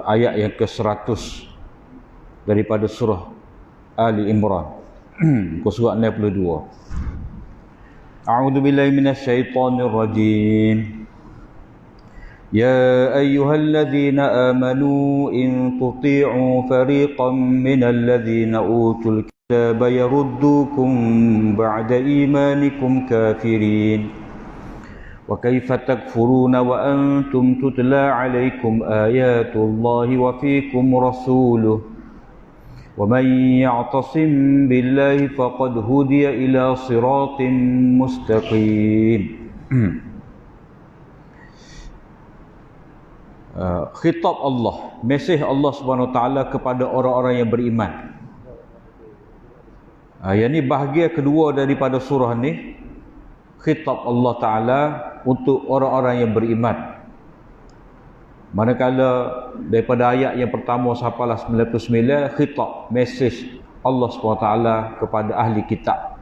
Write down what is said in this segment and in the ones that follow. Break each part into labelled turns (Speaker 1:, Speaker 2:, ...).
Speaker 1: ayat yang ke-100 daripada surah Ali Imran. Surah 62. A'udzu billahi minasyaitonir rajim. يا أيها الذين آمنوا إن تطيعوا فريقا من الذين أوتوا الكتاب يردوكم بعد إيمانكم كافرين وكيف تكفرون وأنتم تتلى عليكم آيات الله وفيكم رسوله ومن يعتصم بالله فقد هدي إلى صراط مستقيم. Khitab Allah, mesej Allah Subhanahu Wa Taala kepada orang-orang yang beriman. Yang ni bahagian kedua daripada surah ni. Khitab Allah Taala untuk orang-orang yang beriman. Manakala daripada ayat yang pertama sampailah 99, khitab, mesej Allah Subhanahu Wa Taala kepada ahli kitab.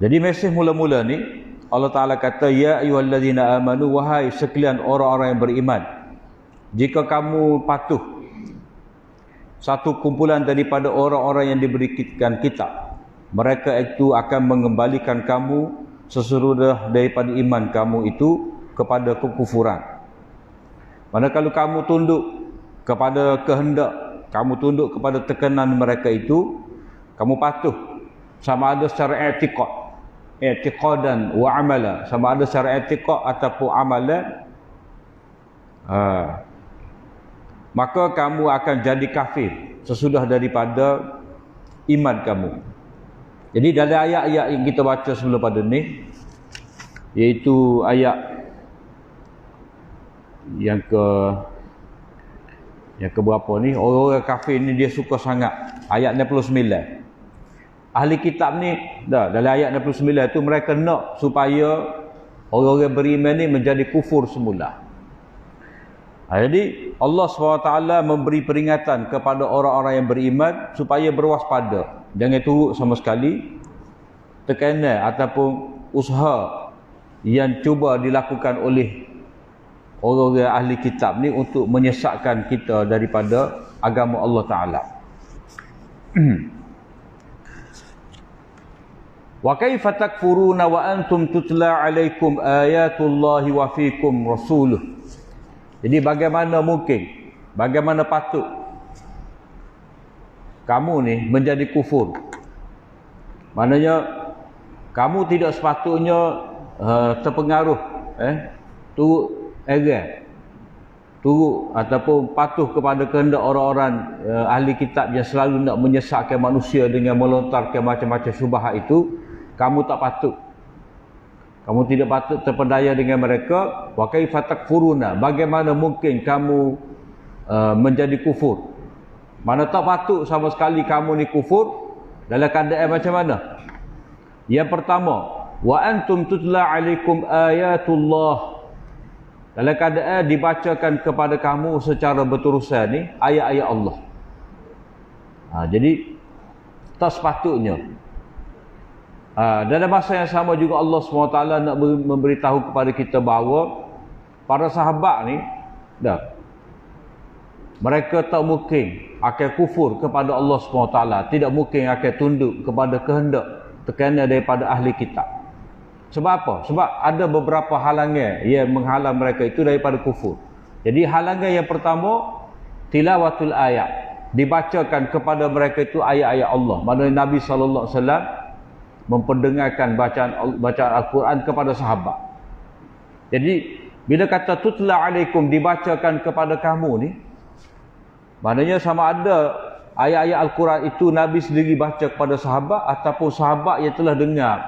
Speaker 1: Jadi mesej mula-mula ni Allah Ta'ala kata, ya ayyuhallazina amanu, wahai sekalian orang-orang yang beriman, jika kamu patuh satu kumpulan daripada orang-orang yang diberikan kitab, mereka itu akan mengembalikan kamu sesudah daripada iman kamu itu kepada kekufuran. Manakala kamu tunduk kepada kehendak, kamu tunduk kepada tekanan mereka itu, kamu patuh sama ada secara i'tiqadan wa amala, sama ada secara i'tiqad ataupun amalan, maka kamu akan jadi kafir sesudah daripada iman kamu. Jadi dari ayat-ayat yang kita baca sebelum pada ni, iaitu ayat yang ke berapa ni, orang-orang kafir ni dia suka sangat ayat 69. Ahli kitab ni dalam ayat 69 tu mereka nak supaya orang-orang beriman ni menjadi kufur semula. Jadi Allah SWT memberi peringatan kepada orang-orang yang beriman supaya berwaspada, jangan turut sama sekali tekanan ataupun usaha yang cuba dilakukan oleh orang-orang ahli kitab ni untuk menyesatkan kita daripada agama Allah Ta'ala. Wa kaifa takfuruna wa antum tutla alaikum ayatullahi wa fikum rasuluh. Jadi bagaimana mungkin, bagaimana patut kamu ni menjadi kufur? Maknanya kamu tidak sepatutnya terpengaruh turut turut ataupun patuh kepada kehendak orang-orang ahli kitab yang selalu nak menyesatkan manusia dengan melontarkan macam-macam syubhat itu. Kamu tak patut. Kamu tidak patut terpedaya dengan mereka. Wa kaifa takfuruna, bagaimana mungkin kamu menjadi kufur? Mana tak patut sama sekali kamu ni kufur dalam keadaan macam mana? Yang pertama, wa antum tutla alaikum ayatullah, dalam keadaan dibacakan kepada kamu secara berterusan ni ayat-ayat Allah. Jadi tak sepatutnya. Dalam masa yang sama juga Allah SWT nak memberitahu kepada kita bahawa para sahabat ni mereka tak mungkin akan kufur kepada Allah SWT, tidak mungkin akan tunduk kepada kehendak tekanan daripada ahli kitab. Sebab apa? Sebab ada beberapa halangan yang menghalang mereka itu daripada kufur. Jadi halangan yang pertama, tilawatul ayat, dibacakan kepada mereka itu ayat-ayat Allah. Maksudnya Nabi SAW memperdengarkan bacaan Al-Quran kepada sahabat. Jadi bila kata tutla alaikum, dibacakan kepada kamu ni, maknanya sama ada ayat-ayat Al-Quran itu Nabi sendiri baca kepada sahabat, ataupun sahabat yang telah dengar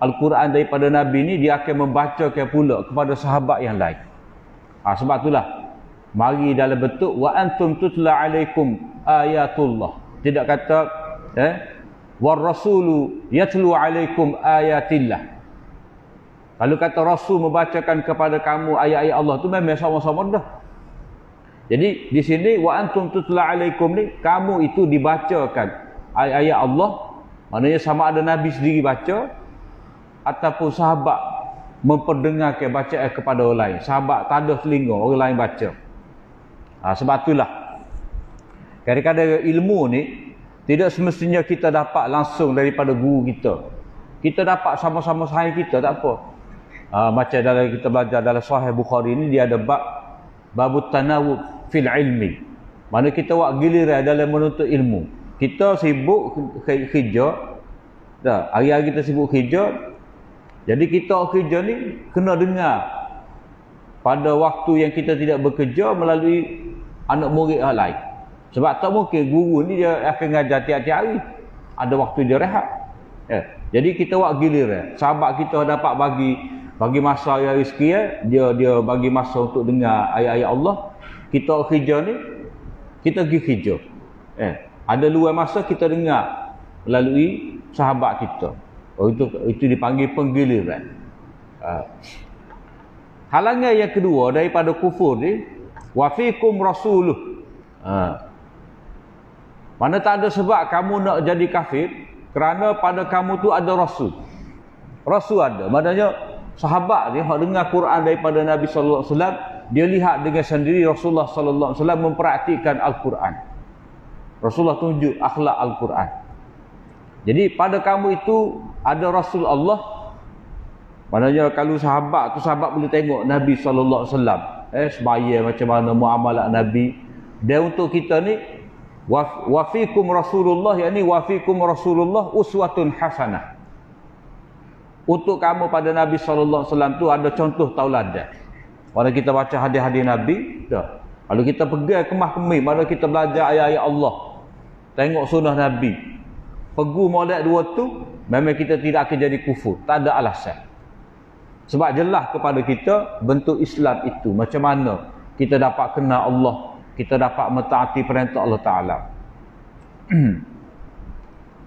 Speaker 1: Al-Quran daripada Nabi ni, dia akan membacakan pula kepada sahabat yang lain. Sebab itulah mari dalam bentuk wa antum tutla alaikum ayatullah. Tidak kata war rasulu yatlu alaikum ayatillah. Kalau kata rasul membacakan kepada kamu ayat-ayat Allah tu memang sama-sama dah. Jadi di sini wa antum tutla alaikum ni, kamu itu dibacakan ayat-ayat Allah, maknanya sama ada Nabi sendiri baca ataupun sahabat memperdengarkan bacaan kepada orang lain. Sahabat tak ada telinga, orang lain baca. Sebab itulah kadang-kadang ilmu ni tidak semestinya kita dapat langsung daripada guru kita. Kita dapat sama-sama sahih kita, tak apa. Macam dalam kita belajar dalam Sahih Bukhari ni, dia ada babut tanawub fil ilmi. Mana kita buat giliran dalam menuntut ilmu. Kita sibuk kerja. Dah, hari-hari kita sibuk kerja. Jadi kita kerja ni kena dengar pada waktu yang kita tidak bekerja melalui anak murid yang lain. Sebab tak mungkin guru ni dia akan ngajar tiap-tiap hari. Ada waktu dia rehat. Jadi kita buat giliran. Sahabat kita dapat bagi masa hari sekian, dia bagi masa untuk dengar ayat-ayat Allah. Kita kerja ni, kita pergi kerja. Ada luar masa kita dengar melalui sahabat kita. Itu dipanggil penggiliran. Halangan yang kedua daripada kufur ni, wa fikum rasuluh. Mana tak ada sebab kamu nak jadi kafir, kerana pada kamu tu ada rasul. Rasul ada. Maknanya sahabat ni hak dengar Quran daripada Nabi sallallahu alaihi wasallam, dia lihat dengan sendiri Rasulullah sallallahu alaihi wasallam mempraktikkan Al-Quran. Rasulullah tunjuk akhlak Al-Quran. Jadi pada kamu itu ada Rasul Allah. Maknanya kalau sahabat tu, sahabat boleh tengok Nabi sallallahu alaihi wasallam sembahyang macam mana, muamalah Nabi. Dan untuk kita ni wa fikum Rasulullah, yakni wa fikum Rasulullah uswatun hasanah. Untuk kamu pada Nabi sallallahu alaihi wasallam tu ada contoh tauladan. Kalau kita baca hadis-hadis Nabi, dah. Kalau kita pergi kemah-kemih, mana kita belajar ayat-ayat Allah, tengok sunnah Nabi, pergi molek dua tu, memang kita tidak akan jadi kufur. Tak ada alasan. Sebab jelas kepada kita bentuk Islam itu, macam mana kita dapat kenal Allah, kita dapat mentaati perintah Allah Ta'ala.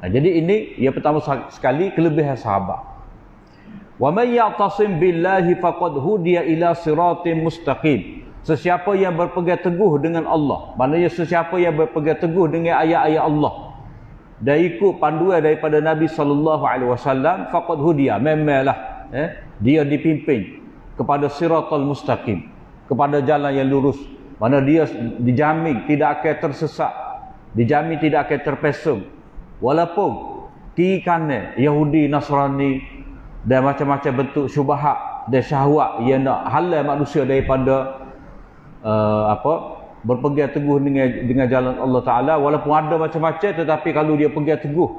Speaker 1: Jadi ini yang pertama sekali kelebihan sahabat. Wa may ya'tasim billahi faqad hudiya ila siratim mustaqim. Sesiapa yang berpegang teguh dengan Allah, maknanya sesiapa yang berpegang teguh dengan ayat-ayat Allah dan ikut panduan daripada Nabi sallallahu alaihi wasallam, faqad hudiya, memanglah dia dipimpin kepada siratal mustaqim, kepada jalan yang lurus. Mana dia dijamin tidak akan tersesat, dijamin tidak akan terpesong. Walaupun kiri kanan Yahudi, Nasrani dan macam-macam bentuk syubhat dan syahwat yang nak halang manusia daripada berpegang teguh dengan jalan Allah Ta'ala. Walaupun ada macam-macam, tetapi kalau dia pegang teguh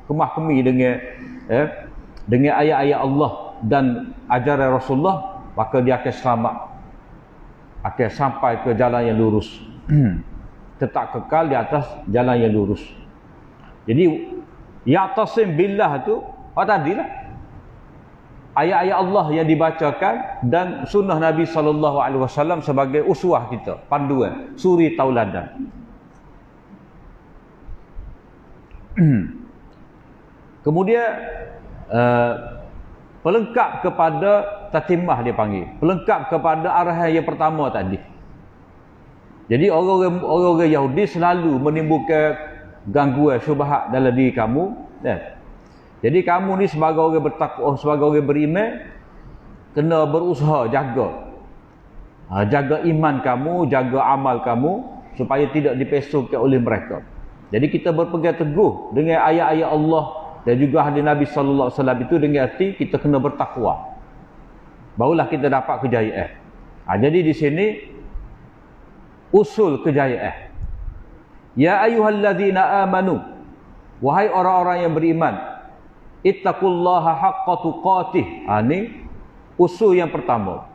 Speaker 1: kemah-kemi dengan ayat-ayat Allah dan ajaran Rasulullah, maka dia akan selamat, akan sampai ke jalan yang lurus. Tetap kekal di atas jalan yang lurus. Jadi ya'tasim billah tu tadilah ayat-ayat Allah yang dibacakan dan sunnah Nabi sallallahu alaihi wasallam sebagai uswah kita, panduan, suri tauladan. Kemudian pelengkap kepada tatimah dia panggil. Pelengkap kepada arahan yang pertama tadi. Jadi orang-orang Yahudi selalu menimbulkan gangguan syubhat dalam diri kamu. Jadi kamu ni sebagai orang bertakwa, sebagai orang beriman, kena berusaha jaga. Jaga iman kamu, jaga amal kamu supaya tidak dipesongkan oleh mereka. Jadi kita berpegang teguh dengan ayat-ayat Allah dan juga hadis Nabi sallallahu alaihi wasallam itu dengan arti kita kena bertakwa. Barulah kita dapat kejayaan. Jadi di sini usul kejayaan. Ya ayyuhallazina amanu, wahai orang-orang yang beriman, ittaqullaha haqqa tuqatih. Ini usul yang pertama.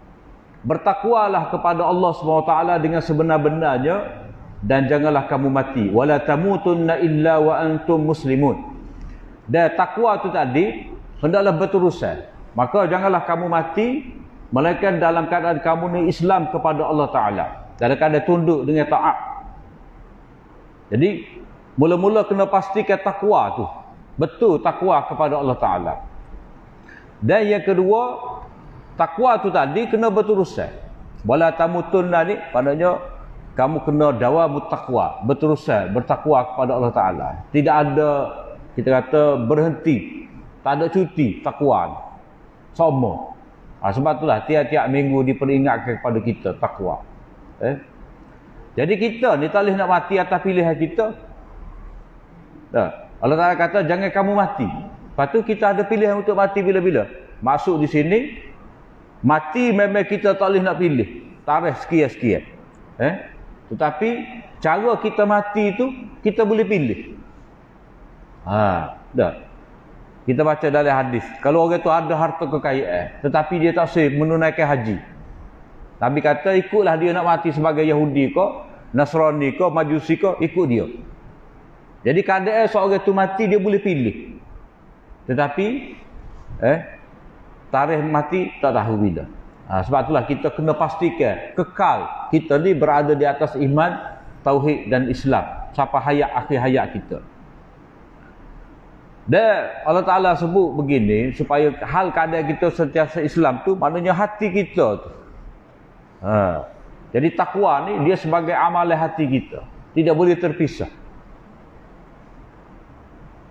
Speaker 1: Bertakwalah kepada Allah SWT dengan sebenar-benarnya dan janganlah kamu mati. Wala tamutunna illa wa antum muslimun. Dan takwa itu tadi hendaklah berurusan. Maka janganlah kamu mati melainkan dalam keadaan kamu ni Islam kepada Allah Ta'ala, dalam keadaan tunduk dengan taat. Jadi mula-mula kena pastikan takwa tu betul, takwa kepada Allah Ta'ala. Dan yang kedua, takwa tu tadi kena berurusan. Wala tamutunna ni padanya kamu kena dawamut takwa, berurusan, bertakwa kepada Allah Ta'ala. Tidak ada, kita kata, berhenti, tak ada cuti takwa. Sama. Sebab itulah tiap-tiap minggu diperingatkan kepada kita takwa. Jadi kita ni tak boleh nak mati atas pilihan kita. Allah Ta'ala kata jangan kamu mati. Lepas tu kita ada pilihan untuk mati bila-bila. Masuk di sini, mati memang kita tak boleh nak pilih. Tarikh sekian-sekian. Tetapi cara kita mati itu kita boleh pilih. Kita baca dalam hadis, kalau orang tu ada harta kekayaan tetapi dia tak sah menunaikan haji, Nabi kata ikutlah dia nak mati sebagai Yahudi ke, Nasrani ke, Majusi ke, ikut dia. Jadi keadaan seorang tu mati dia boleh pilih. Tetapi tarikh mati tak tahu bila. Sebab itulah kita kena pastikan kekal kita ni berada di atas iman, tauhid dan Islam sampai hayat akhir hayat kita. Dan Allah Ta'ala sebut begini supaya hal keadaan kita sentiasa Islam tu maknanya hati kita tu. Jadi takwa ni dia sebagai amalan hati kita, tidak boleh terpisah.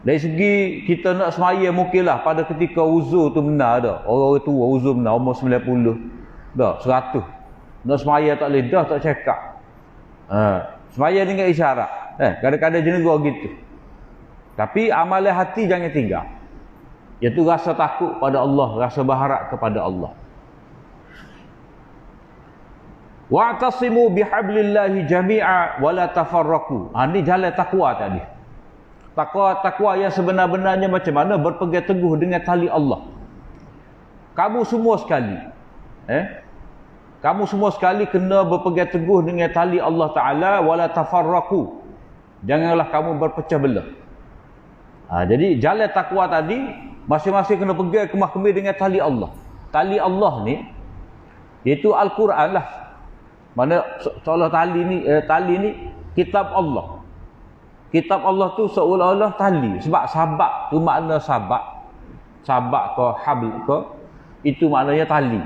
Speaker 1: Dari segi kita nak semaya mungkinlah pada ketika uzur tu benar dah. Orang tua uzur benar umur 90 dah 100. Nak semaya tak boleh dah tak cakap. Semaya dengan isyarat. Kadang-kadang jenis gua gitu. Tapi amalan hati jangan tinggal. Iaitu rasa takut pada Allah, rasa berharap kepada Allah. Wa'tasimu bihablillahi jami'a wa la tafarraqu. Ini jalan takwa tadi. Takwa yang sebenar-benarnya macam mana? Berpegang teguh dengan tali Allah. Kamu semua sekali. Kamu semua sekali kena berpegang teguh dengan tali Allah Ta'ala wa la tafarraqu. Janganlah kamu berpecah belah. Jadi jalan takwa tadi masing-masing kena pegang kemah-kemih dengan tali Allah. Tali Allah ni iaitu Al-Quran lah. Mana seolah tali ni kitab Allah. Kitab Allah tu seolah-olah tali. Sebab sabak tu makna sabak. Sabak ke habl ke itu maknanya tali.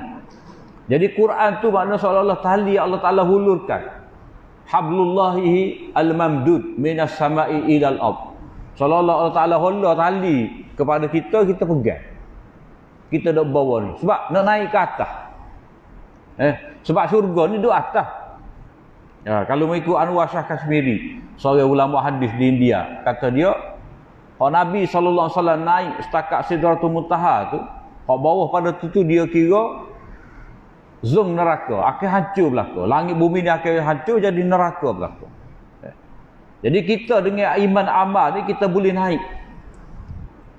Speaker 1: Jadi Quran tu makna seolah-olah tali Allah Ta'ala hulurkan. Hablullahi al-mamdud minas sama'i ilal ard. Seolah-olah Allah Ta'ala hulur tali kepada kita, kita pegang. Kita duduk bawah ni. Sebab nak naik ke atas. Sebab syurga ni duduk atas. Kalau mengikut Anwar Shah Kashmiri, seorang ulama hadis di India, kata dia, kalau Nabi SAW naik setakat Sidratul Muntaha tu, kalau bawah pada tu dia kira zoom neraka, akan hancur belaka. Langit bumi ni akan hancur jadi neraka belaka. Jadi kita dengan iman amal ni kita boleh naik.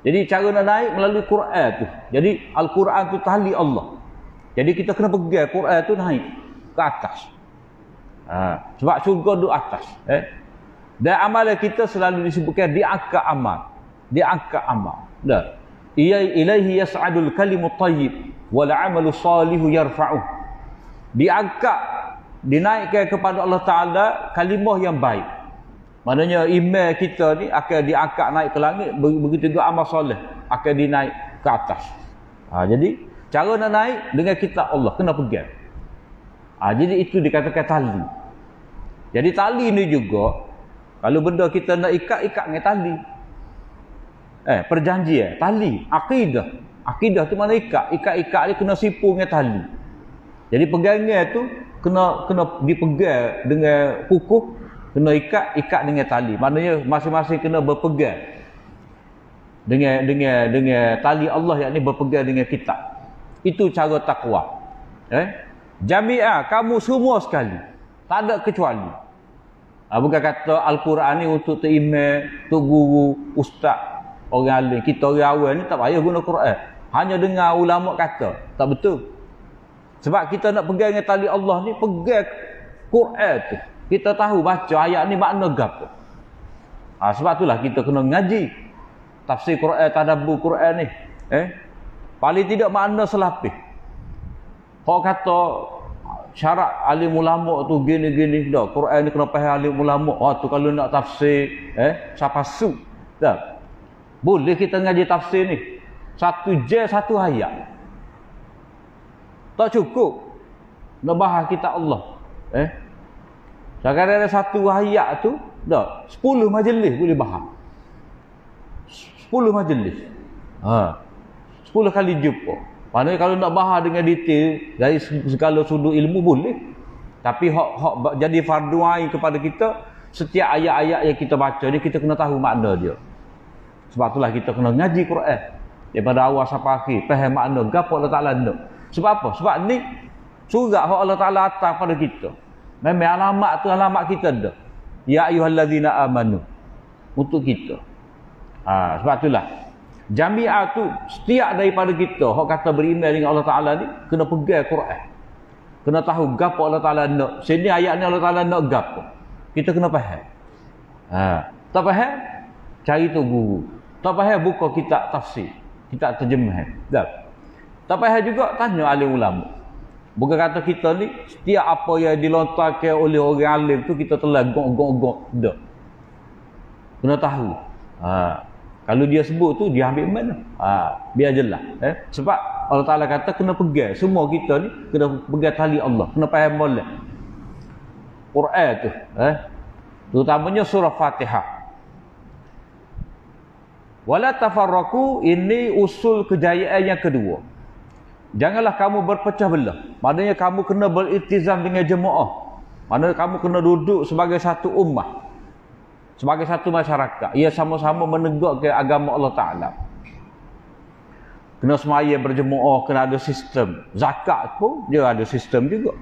Speaker 1: Jadi cara nak naik melalui Quran tu. Jadi Al-Quran tu tali Allah. Jadi kita kena pegang Quran tu naik ke atas. Sebab syurga duduk atas. Dan amalan kita selalu disebutkan diangkat amal. Diangkat amal. Dah. Ilaihi yas'adul kalimut tayyib wal 'amalu salihu yarfa'uh. Diangkat, dinaikkan kepada Allah Ta'ala kalimah yang baik. Maknanya iman kita ni akan diangkat naik ke langit, begitu juga amal soleh akan dinaik ke atas. Jadi cara nak naik dengan kitab Allah kena pegang. Jadi itu dikatakan tali. Jadi tali ni juga kalau benda kita nak ikat dengan tali. Perjanjian, tali, akidah. Akidah tu mana ikat? Ikat ni kena sipu dengan tali. Jadi pegangan tu kena dipegang dengan kukuh, kena ikat dengan tali. Maknanya masing-masing kena berpegang dengan tali Allah, yakni berpegang dengan kitab. Itu cara takwa. Jami'ah, kamu semua sekali. Tak ada kecuali. Bukan kata Al-Quran ni untuk terimam, untuk guru, ustaz, orang alim. Kita orang awal ni tak payah guna Quran. Hanya dengar ulama kata. Tak betul. Sebab kita nak pegang dengan tali Allah ni, pegang Quran tu. Kita tahu baca ayat ni makna gapo. Sebab itulah kita kena ngaji tafsir Quran, tadabbur Quran ni. Paling tidak makna selapis. Hak kata syarat alim ulama tu gini-gini dah. Quran ni kena faham alim ulama. Tu kalau nak tafsir sapasu. Dah. Boleh kita ngaji tafsir ni. Satu ayat. Tak cukup nak bahas kitab Allah. Sekarang ada satu ayat tu, dah 10 majlis boleh bahas. 10 majlis. 10 kali jumpa. Maknanya kalau nak bahas dengan detail dari segala sudut ilmu boleh. Tapi hak jadi fardu ain kepada kita, setiap ayat-ayat yang kita baca ni kita kena tahu makna dia. Sebab itulah kita kena ngaji Quran daripada awal sampai akhir, faham makna gapo Allah Taala nak. Sebab apa? Sebab ni surat hak Allah Taala atas pada kita. Memang alamat tu alamat kita dah. Ya ayyuhallazina amanu. Untuk kita. Sebab itulah jami'ah tu setiap daripada kita hak kata beriman dengan Allah Taala ni kena pegang Quran. Kena tahu gapo Allah Taala nak. Sini ayat ni Allah Taala nak gapo. Kita kena faham. Tak faham? Cari tu guru. Tak faham buka kitab tafsir, kitab terjemahan. Dah. Tak faham juga tanya alim ulama. Bukan kata kita ni setiap apa yang dilontarkan oleh orang alim tu kita telah gok. Dah. Kena tahu. Kalau dia sebut tu dia ambil mana? Biar jelas. Sebab Allah Taala kata kena pegang. Semua kita ni kena pegang tali Allah. Kena faham molek. Quran tu, terutamanya surah Fatihah. Wala tafarraqu, ini usul kejayaan yang kedua. Janganlah kamu berpecah belah. Maknanya kamu kena beriltizam dengan jemaah. Maknanya kamu kena duduk sebagai satu ummah. Sebagai satu masyarakat. Ia sama-sama menegakkan agama Allah Ta'ala. Kena semaya berjemaah, kena ada sistem. Zakat pun dia ada sistem juga.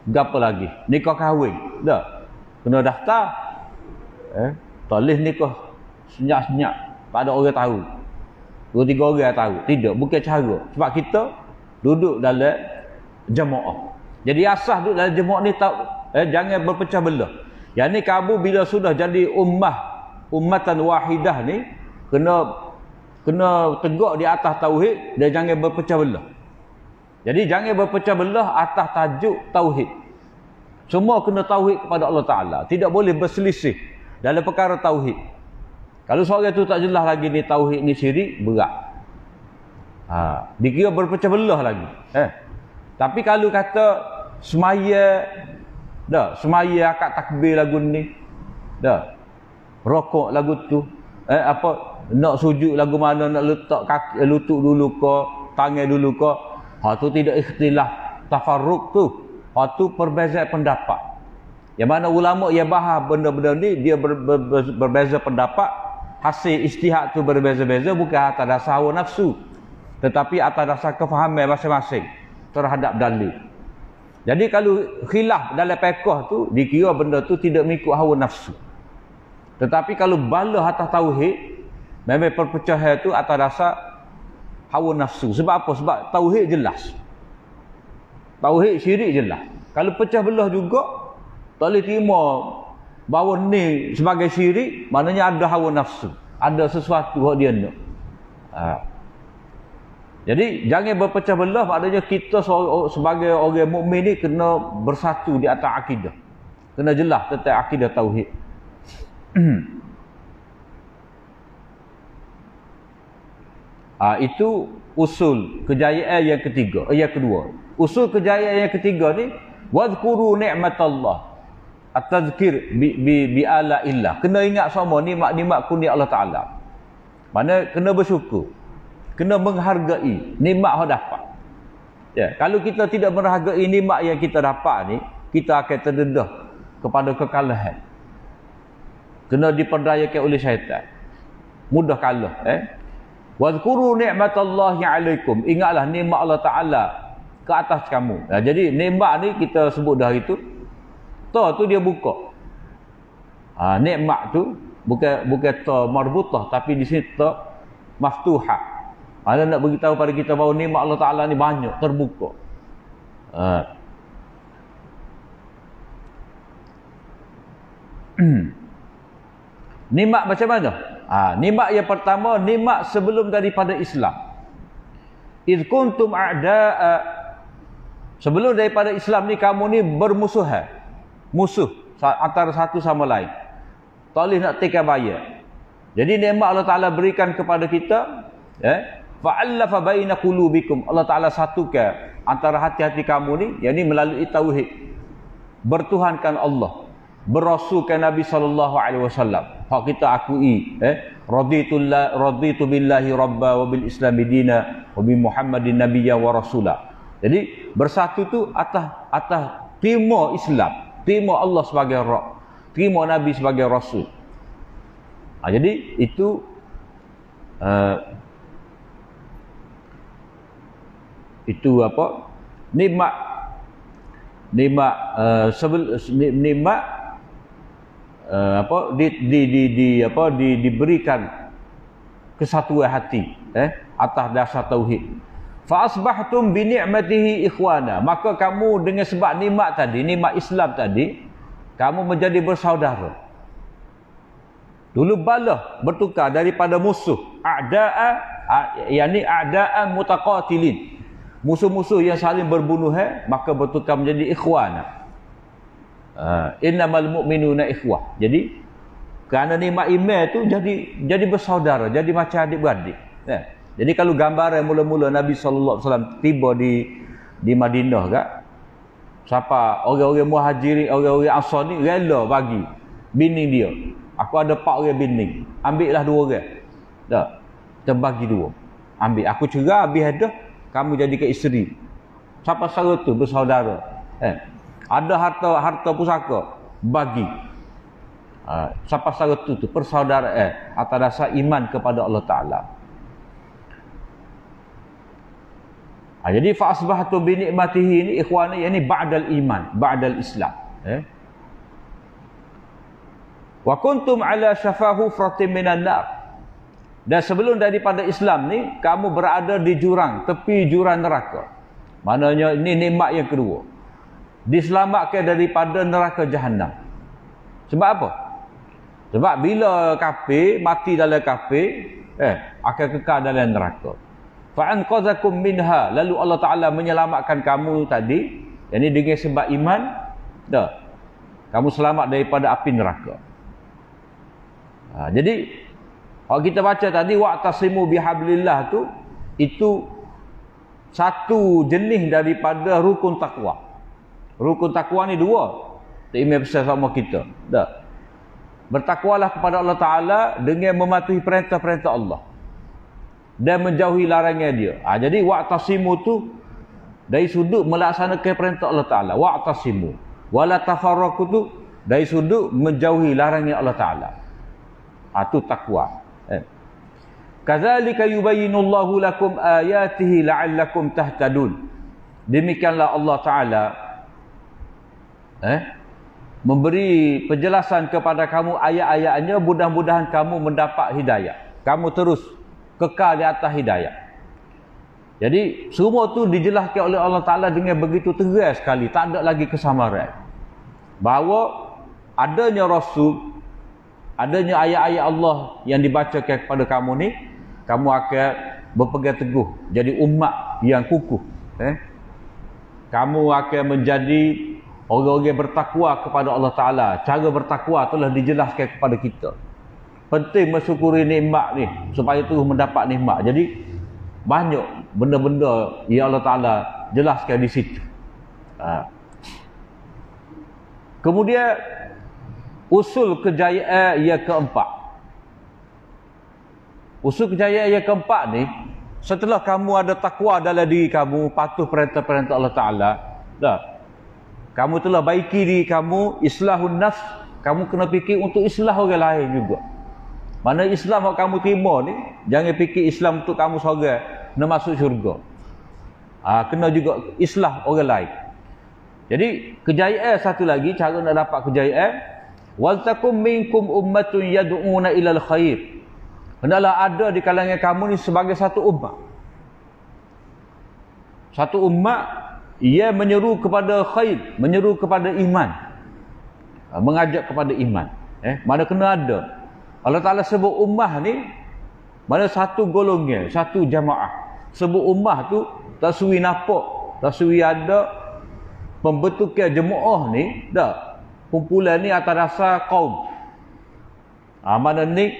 Speaker 1: Apa lagi? Nikah kahwin. Dah. Kena daftar. Tak boleh nikah senyap-senyap. Tak ada orang tahu. 2-3 orang tahu. Tidak. Bukan cara. Sebab kita duduk dalam jemaah. Jadi asas duduk dalam jemaah ni jangan berpecah belah. Yang ni kamu bila sudah jadi ummatan wahidah ni kena tegak di atas tauhid dan jangan berpecah belah. Jadi jangan berpecah belah atas tajuk tauhid. Semua kena tauhid kepada Allah Taala. Tidak boleh berselisih dalam perkara tauhid. Kalau seorang tu tak jelas lagi ni tauhid ni syirik, berat. Dikira berpecah belah lagi. Tapi kalau kata semaya akad takbir lagu ni. Rokok lagu tu. Nak sujud lagu mana, nak letak kaki, lutut dulu ke, tangan dulu ke. Tu tidak ikhtilaf tafarruq tu. Tu perbezaan pendapat. Yang mana ulama yang bahas benda-benda ni dia berbeza pendapat, hasil ijtihad tu berbeza-beza bukan atas dasar hawa nafsu, tetapi atas dasar kefahaman masing-masing terhadap dalil. Jadi kalau khilaf dalam fiqh tu dikira benda tu tidak mengikut hawa nafsu. Tetapi kalau balah atas tauhid, memang perpecahan tu atas dasar hawa nafsu. Sebab apa? Sebab tauhid jelas. Tauhid syirik jelas. Kalau pecah belah juga tak boleh terima bahawa ni sebagai syirik, maknanya ada hawa nafsu, ada sesuatu yang dia nak. Jadi jangan berpecah belah, maknanya kita sebagai orang mukmin ni kena bersatu di atas akidah. Kena jelas tentang akidah tauhid. Itu usul kejayaan yang ketiga, yang kedua. Usul kejayaan yang ketiga ni wadhkuru ni'matallah. At-tazkir bi ala illah. Kena ingat semua nikmat-nikmat kurnia Allah Taala. Mana kena bersyukur. Kena menghargai nikmat yang dapat. Ya, kalau kita tidak menghargai nikmat yang kita dapat ni, kita akan terdedah kepada kekalahan. Kena diperdayakan oleh syaitan. Mudah kalah, Wadhkuru ni'matallahi 'alaikum. Ingatlah nikmat Allah Taala ke atas kamu. Jadi nikmat ni kita sebut dah itu. Ta tu dia buka. Nikmat tu bukan ta marbutah, tapi di sini ta maftuhah. Ada nak beritahu pada kita bahawa nikmat Allah Taala ni banyak, terbuka. Nikmat macam mana? Nikmat yang pertama, nikmat sebelum daripada Islam. Idh kuntum a'da'a. Sebelum daripada Islam ni kamu ni bermusuhan. Musuh antara satu sama lain. Tak boleh nak tekan bayar. Jadi nikmat Allah Taala berikan kepada kita, fa'allafa baina qulubikum. Allah Taala satukan antara hati-hati kamu ni, yakni melalui tauhid. Bertuhankan Allah, berasulkan Nabi sallallahu alaihi wasallam. Hak kita akui, raditu billahi rabba wa bil islami dina wa bi Muhammadin nabiyya wa rasula. Jadi bersatu tu atas terima Islam, terima Allah sebagai Rabb, terima Nabi sebagai Rasul. Jadi itu apa? Nikmat diberikan kesatuan hati atas dasar tauhid. Fa asbahtum bi ni'matihi ikhwana, maka kamu dengan sebab nikmat tadi, nikmat Islam tadi, kamu menjadi bersaudara. Dulu balah bertukar daripada musuh, a'da'an mutaqatilin, musuh-musuh yang saling berbunuh, maka bertukar menjadi ikhwana. Innamal mu'minuna ikhwah. Jadi kerana nikmat iman tu jadi bersaudara, jadi macam adik-beradik. Jadi kalau gambaran mula-mula Nabi sallallahu alaihi wasallam tiba di Madinah kak, siapa orang-orang Muhajirin, orang-orang Ansar ni rela bagi bini dia. Aku ada 4 orang bini, ambillah 2 orang. Dah, terbagi 2. Ambil, aku cerai habis ada, kamu jadikan isteri. Siapa saudara tu bersaudara. Ada harta pusaka, bagi. Siapa saudara tu persaudaraan atas dasar iman kepada Allah Taala. Jadi fa asbahtu bi ni'matihi ini ikhwani, yani ba'dal iman, ba'dal Islam. Wa kuntum ala syafa hufratin minan nar. Dan sebelum daripada Islam ni, kamu berada di jurang, tepi jurang neraka. Maknanya ini nikmat yang kedua. Diselamatkan daripada neraka Jahannam. Sebab apa? Sebab bila kafir mati dalam kafir, akan kekal dalam neraka. Fa anqadhakum minha, lalu Allah Taala menyelamatkan kamu tadi, yakni dengan sebab iman, kamu selamat daripada api neraka. Jadi kalau kita baca tadi wa'tasimu bihablillah tu, itu satu jenis daripada rukun takwa. Rukun takwa ni 2. Tak imam besar sama kita. Bertakwalah kepada Allah Taala dengan mematuhi perintah-perintah Allah dan menjauhi larangan dia. Jadi wa'tasimu tu dari sudut melaksanakan perintah Allah Taala, wa'tasimu. Wala tafarraqu tu dari sudut menjauhi larangan Allah Taala. Itu takwa. Kadzalika yubayyinullahu lakum ayatihi la'allakum tahtadun. Demikianlah Allah Taala memberi penjelasan kepada kamu ayat-ayatnya, mudah-mudahan kamu mendapat hidayah. Kamu terus kekal di atas hidayah. Jadi semua tu dijelaskan oleh Allah Taala dengan begitu terang sekali, tak ada lagi kesamaran. Bahawa adanya Rasul, adanya ayat-ayat Allah yang dibacakan kepada kamu ni, kamu akan berpegang teguh jadi umat yang kukuh. Kamu akan menjadi orang-orang bertakwa kepada Allah Taala. Cara bertakwa telah dijelaskan kepada kita. Penting mensyukuri nikmat ni supaya terus mendapat nikmat. Jadi banyak benda-benda yang Allah Taala jelaskan di situ. Kemudian usul kejayaan yang keempat. Usul kejayaan yang keempat ni, setelah kamu ada takwa dalam diri kamu, patuh perintah-perintah Allah Taala, kamu telah baiki diri kamu, islahun nafs, kamu kena fikir untuk islah orang lain juga. Mana Islam yang kamu terima ni, jangan fikir Islam untuk kamu seorang nak masuk syurga. Kena juga islah orang lain. Jadi kejayaan satu lagi, cara nak dapat kejayaan, wal takum minkum ummatun yad'una ilal khair. Hendaklah ada di kalangan kamu ni sebagai satu umat. Satu umat ia menyeru kepada khair, menyeru kepada iman. Mengajak kepada iman. Mana kena ada. Allah Taala sebut ummah ni mana satu golongan, satu jamaah. Sebut ummah tu tak sui nampak, tak sui ada pembentukan jemaah ni, dah. Kumpulan ni atas dasar kaum. Mana ni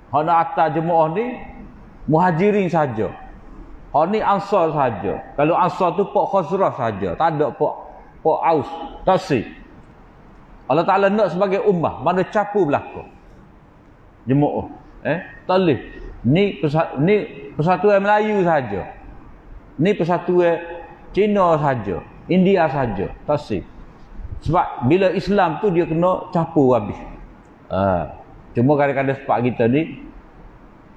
Speaker 1: hak nak atas jemaah ni Muhajirin saja. Hak ni Ansar saja. Kalau Ansar tu Pak Khazraj saja, tak ada Pak Aus, tak si. Allah Taala nak sebagai ummah, mana campur belaka. jemaah. Tak boleh. Ni persatuan Melayu saja. Ni persatuan Cina saja, India saja. Tak sih. Sebab bila Islam tu dia kena campur habis. Cuma kadang-kadang sebab kita ni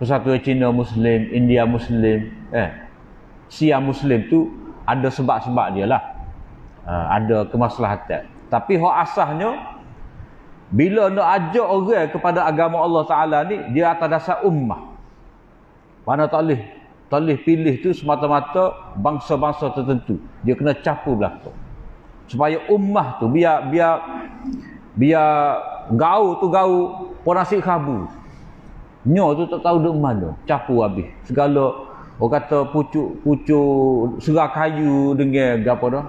Speaker 1: persatuan Cina Muslim, India Muslim, Siam Muslim tu ada sebab-sebab dia lah. Ada kemaslahatan. Tapi hak asasnya bila nak ajak orang kepada agama Allah Ta'ala ni, dia atas dasar ummah. Mana tak boleh pilih tu semata-mata bangsa-bangsa tertentu. Dia kena campur belakang. Supaya ummah tu biar gaul tu gaul ponasik khabu. Nyo tu tak tahu duk mana, campur habis. Segala orang kata pucuk serah kayu dengan apa dah.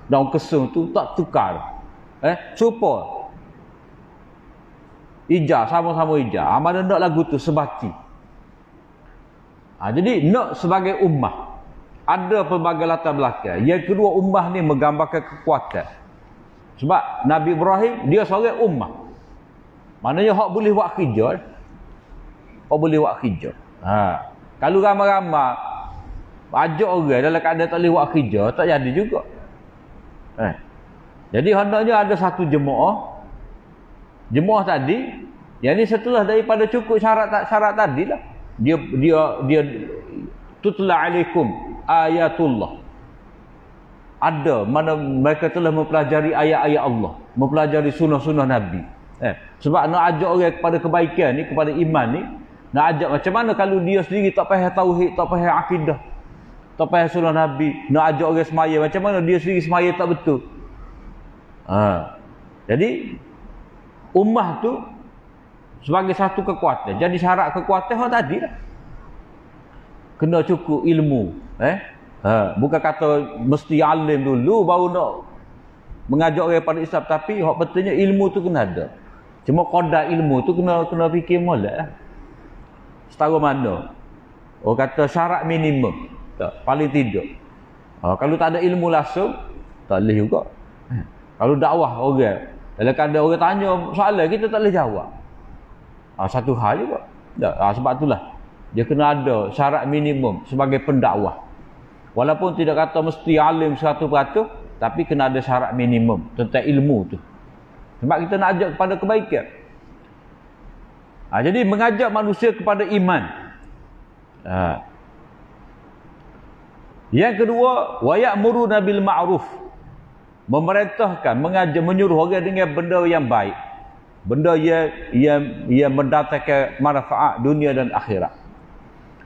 Speaker 1: Daun kesung tu tak tukar. Serupa. Ijah, sama-sama ijah. Mana nak lagu tu sebati. Jadi nak sebagai ummah ada pelbagai latar belakang. Yang kedua, ummah ni menggambarkan kekuatan. Sebab Nabi Ibrahim dia seorang ummah. Maknanya hak boleh buat kerja. Hak boleh buat kerja. Kalau ramai-ramai ajak orang dalam keadaan tak boleh buat kerja, tak jadi juga. Jadi hendaknya ada satu jemaah. Jemaah tadi, yang ni setelah daripada cukup syarat tadi lah. Dia tutla alaikum ayatullah. Ada mana mereka telah mempelajari ayat-ayat Allah, mempelajari sunnah-sunnah Nabi. Sebab nak ajak orang kepada kebaikan ni, kepada iman ni, nak ajak macam mana kalau dia sendiri tak faham tauhid, tak faham akidah, tak faham sunnah Nabi, nak ajak orang semaya, macam mana dia sendiri semaya tak betul. Jadi ummah tu sebagai satu kekuatan. Jadi syarat kekuatan hak tadi lah. Kena cukup ilmu. Bukan kata mesti alim dulu baru nak mengajak orang pada Islam, tapi hak betulnya ilmu tu kena ada. Cuma qadar ilmu tu kena fikir molek lah. Setara mana? Orang kata syarat minimum. Tak, paling tidak. Kalau tak ada ilmu langsung, tak boleh juga. Kalau dakwah orang, dalam keadaan orang tanya soalan, kita tak boleh jawab. Satu hal juga. Sebab itulah dia kena ada syarat minimum sebagai pendakwah. Walaupun tidak kata mesti alim 100%, tapi kena ada syarat minimum tentang ilmu tu. Sebab kita nak ajak kepada kebaikan. Jadi mengajak manusia kepada iman. Yang kedua, wa ya'muruna bil ma'ruf. Memerintahkan, mengajak, menyuruh orang dengan benda yang baik. Benda yang mendatangkan manfaat dunia dan akhirat.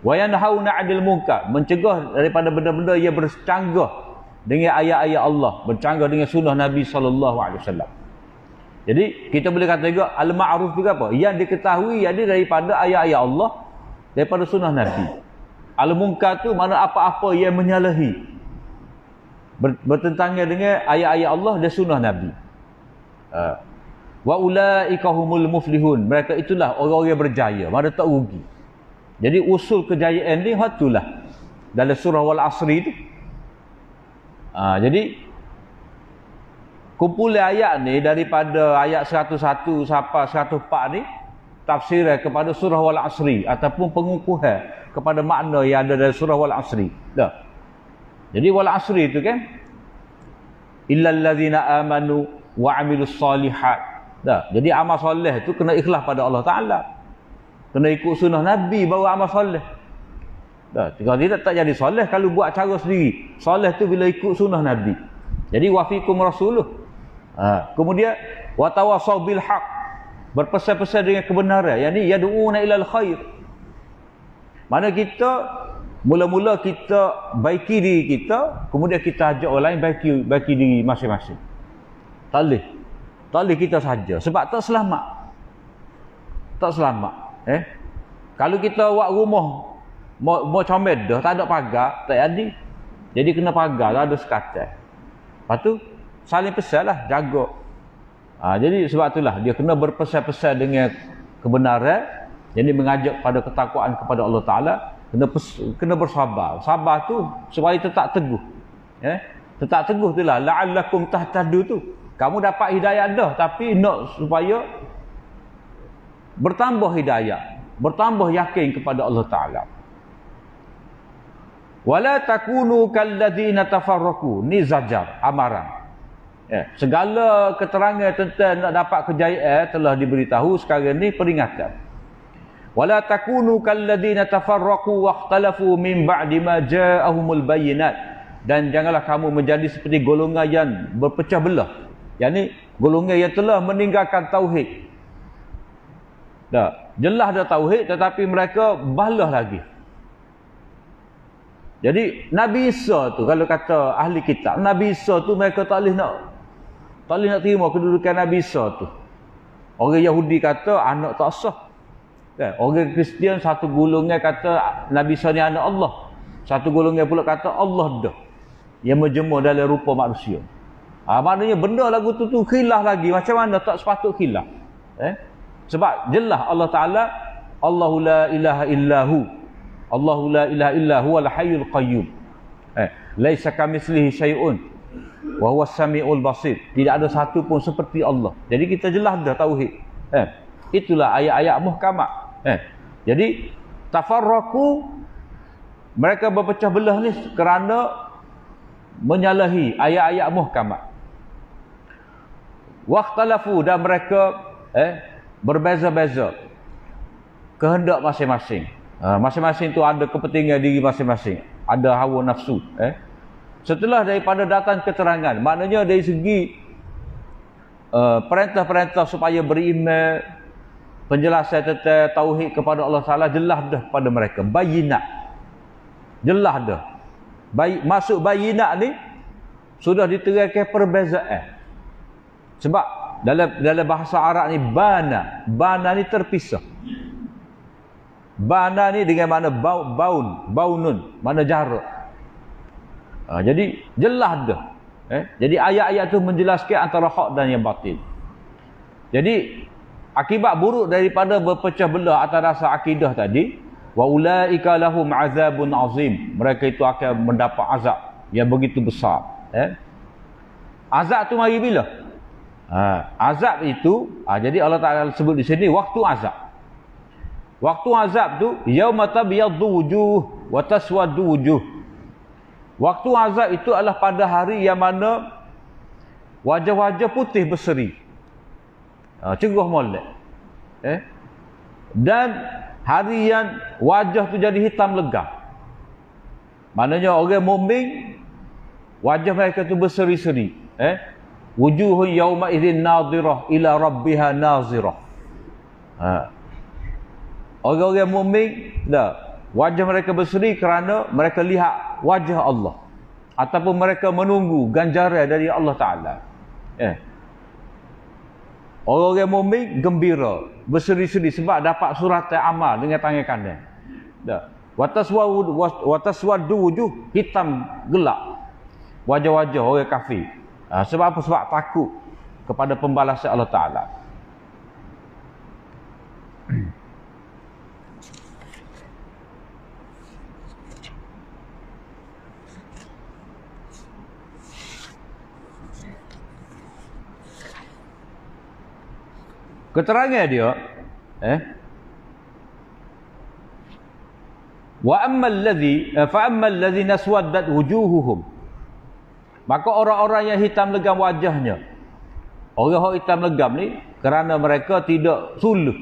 Speaker 1: Wa yanhauna 'anil munkar, mencegah daripada benda-benda yang bercanggah dengan ayat-ayat Allah, bercanggah dengan sunnah Nabi sallallahu alaihi wasallam. Jadi kita boleh kata juga al-ma'ruf juga apa? Yang diketahui ada daripada ayat-ayat Allah, daripada sunnah Nabi. Al-munkar tu mana apa-apa yang menyalahi, bertentangan dengan ayat-ayat Allah dan sunnah Nabi. Wa ulaika humul muflihun, mereka itulah orang-orang yang berjaya, mana tak rugi. Jadi usul kejayaan ni hatulah dalam surah Wal Asri tu. Jadi kumpulan ayat ni daripada ayat 101 sampai 104 ni tafsiran kepada surah Wal Asri ataupun pengukuhan kepada makna yang ada dalam surah Wal Asri. Jadi Wal Asri itu kan illal ladzina amanu wa amilus solihat. Jadi amal soleh itu kena ikhlas pada Allah Taala. Kena ikut sunnah Nabi baru amal soleh. Kalau tidak tak jadi soleh kalau buat cara sendiri. Soleh tu bila ikut sunnah Nabi. Jadi wa fikum rasuluh. Kemudian wa tawassaw bil haq, berpesan-pesan dengan kebenaran. Yang ni yad'una ilal khair. Mana kita mula-mula kita baiki diri kita, kemudian kita ajak orang lain baiki diri masing-masing. Tak boleh kita saja sebab tak selamat. Tak selamat. Kalau kita buat rumah mau comel dah tak ada pagar, tak jadi. Jadi kena pagar, ada sekatan. Lepas tu saling pesan lah, jaga. Jadi sebab itulah dia kena berpesan-pesan dengan kebenaran. Jadi mengajak pada ketakwaan kepada Allah Ta'ala. Kena bersabar. Sabar tu supaya tetap teguh. Tetap teguh tu lah. La'allakum tahtadu tu. Kamu dapat hidayah dah, tapi nak supaya bertambah hidayah, bertambah yakin kepada Allah Ta'ala. Wala takunu kalladzina tafarraqu, ni zajar, amaran. Segala keterangan tentang nak dapat kejayaan telah diberitahu, sekarang ni peringatan. Wala takunu kalladzina tafarraqu wakhtalafu min ba'di ma ja'ahumul bayyinat, dan janganlah kamu menjadi seperti golongan yang berpecah belah, yakni golongan yang telah meninggalkan tauhid. Dah jelas dah tauhid tetapi mereka balah lagi. Jadi Nabi Isa tu, kalau kata ahli kitab, Nabi Isa tu mereka tak boleh nak terima kedudukan Nabi Isa tu. Orang Yahudi kata anak tak sah. Orang Kristian satu golongan kata Nabi Isa ni anak Allah. Satu golongan pula kata Allah dah, yang menjemur dalam rupa manusia. Maknanya benda lagu tu khilaf lagi. Macam mana tak sepatut khilaf? Sebab jelas Allah Ta'ala, Allahu la ilaha illahu, Allahu la ilaha illahu wal hayyul qayyum. Laisa kamitslihi syai'un wa huwas samiul basir. Tidak ada satu pun seperti Allah. Jadi kita jelas dah tauhid. Itulah ayat-ayat muhkamat. Jadi tafarraqu, mereka berpecah belah ni kerana menyalahi ayat-ayat muhkamat. Wakhtalafu, dan mereka berbeza-beza kehendak masing-masing. Masing-masing tu ada kepentingan diri masing-masing, ada hawa nafsu. Setelah daripada datang keterangan, maknanya dari segi perintah-perintah supaya beriman, penjelasan tentang tauhid kepada Allah Taala jelas dah pada mereka, bayinat, jelas dah. Masuk bayinat ni sudah diterangkan perbezaan. Sebab dalam bahasa Arab ni bana ni terpisah. Bana ni dengan mana baunun, mana jarak. Jadi jelas dah. Jadi ayat-ayat tu menjelaskan antara hak dan yang batil. Jadi akibat buruk daripada berpecah belah atas dasar akidah tadi, wa ulaika lahum azabun azim, mereka itu akan mendapat azab yang begitu besar. Azab tu mari bila? Azab itu, jadi Allah Ta'ala sebut di sini waktu azab. Waktu azab tu yauma tabyaddu wujuh wa taswaddu wujuh. Waktu azab itu adalah pada hari yang mana wajah-wajah putih berseri, cerah molek, dan hari yang wajah tu jadi hitam legam. Maknanya orang mukmin wajah mereka tu berseri-seri. Wujuhun yauma idzin nadhirah ila rabbiha nazirah. Orang-orang mukmin dah wajah mereka berseri kerana mereka lihat wajah Allah, ataupun mereka menunggu ganjaran dari Allah Ta'ala. Orang-orang mukmin gembira, berseri-seri sebab dapat suratan amal dengan tangan kanan. Dah. Wataswaddu wujuh, hitam gelap wajah-wajah orang kafir. Sebab apa? Sebab takut kepada pembalasan Allah Ta'ala. Keterangan dia, wa ammal ladzi fa ammal ladzina aswaddat wujuhuhum, maka orang-orang yang hitam legam wajahnya, orang hitam legam ni kerana mereka tidak suluh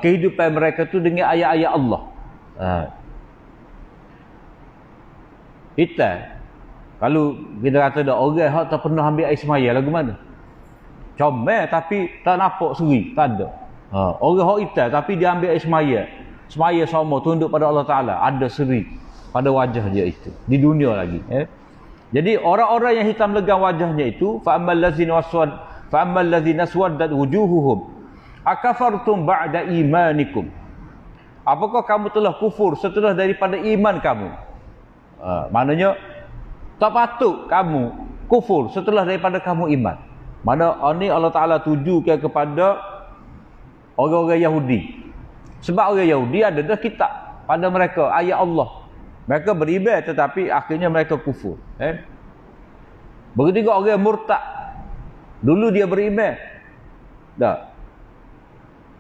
Speaker 1: kehidupan mereka tu dengan ayat-ayat Allah. Hitam. Kalau kita kata dah orang hak tak pernah ambil air semaya lagu mana? Comel tapi tak nampak seri, tak ada. Orang hak hitam tapi dia ambil air semaya. Semaya sama tunduk pada Allah Taala, ada seri pada wajah dia itu di dunia lagi. Jadi orang-orang yang hitam legam wajahnya itu, fa ammal ladzina aswaddat wujuhuhum akafartum ba'da imanikum. Apakah kamu telah kufur setelah daripada iman kamu? Maknanya tak patut kamu kufur setelah daripada kamu iman. Mana ini Allah Ta'ala tujukan kepada orang-orang Yahudi. Sebab orang Yahudi ada dah kitab pada mereka, ayat Allah. Mereka beribadah tetapi akhirnya mereka kufur. Begitu juga orang murtad. Dulu dia beriman. Tak.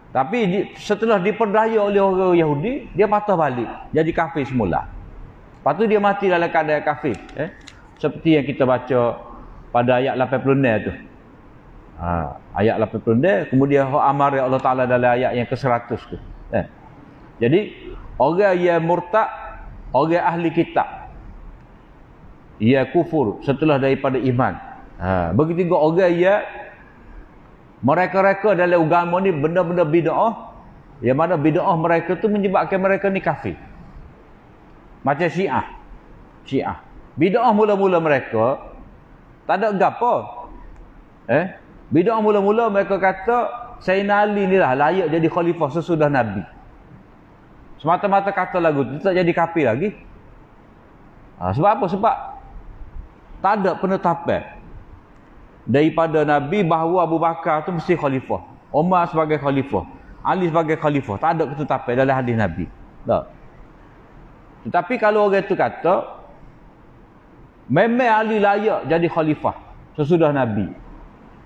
Speaker 1: Tapi setelah diperdaya oleh orang Yahudi, dia patah balik. Jadi kafir semula. Lepas tu dia mati dalam keadaan kafir. Seperti yang kita baca pada ayat 86 tu. Ayat 86, kemudian amar Allah Ta'ala dalam ayat yang ke-100 tu. Jadi, orang yang murtad, orang ahli kitab, ia kufur setelah daripada iman. Begitu juga orang yang mereka-reka dalam agama ni benda-benda bid'ah, yang mana bid'ah mereka tu menyebabkan mereka ni kafir. Macam Syiah. Bid'ah mula-mula mereka tak ada gapo. Bid'ah mula-mula mereka kata Sayyidina Ali ni lah layak jadi khalifah sesudah Nabi. Semata-mata kata lagu tu tak jadi kafir lagi. Sebab apa? Sebab tak ada penetapan daripada Nabi bahawa Abu Bakar tu mesti khalifah, Umar sebagai khalifah, Ali sebagai khalifah. Tak ada ketetapan dalam hadis Nabi. Tak. Tetapi kalau orang tu kata memang Ali layak jadi khalifah sesudah Nabi,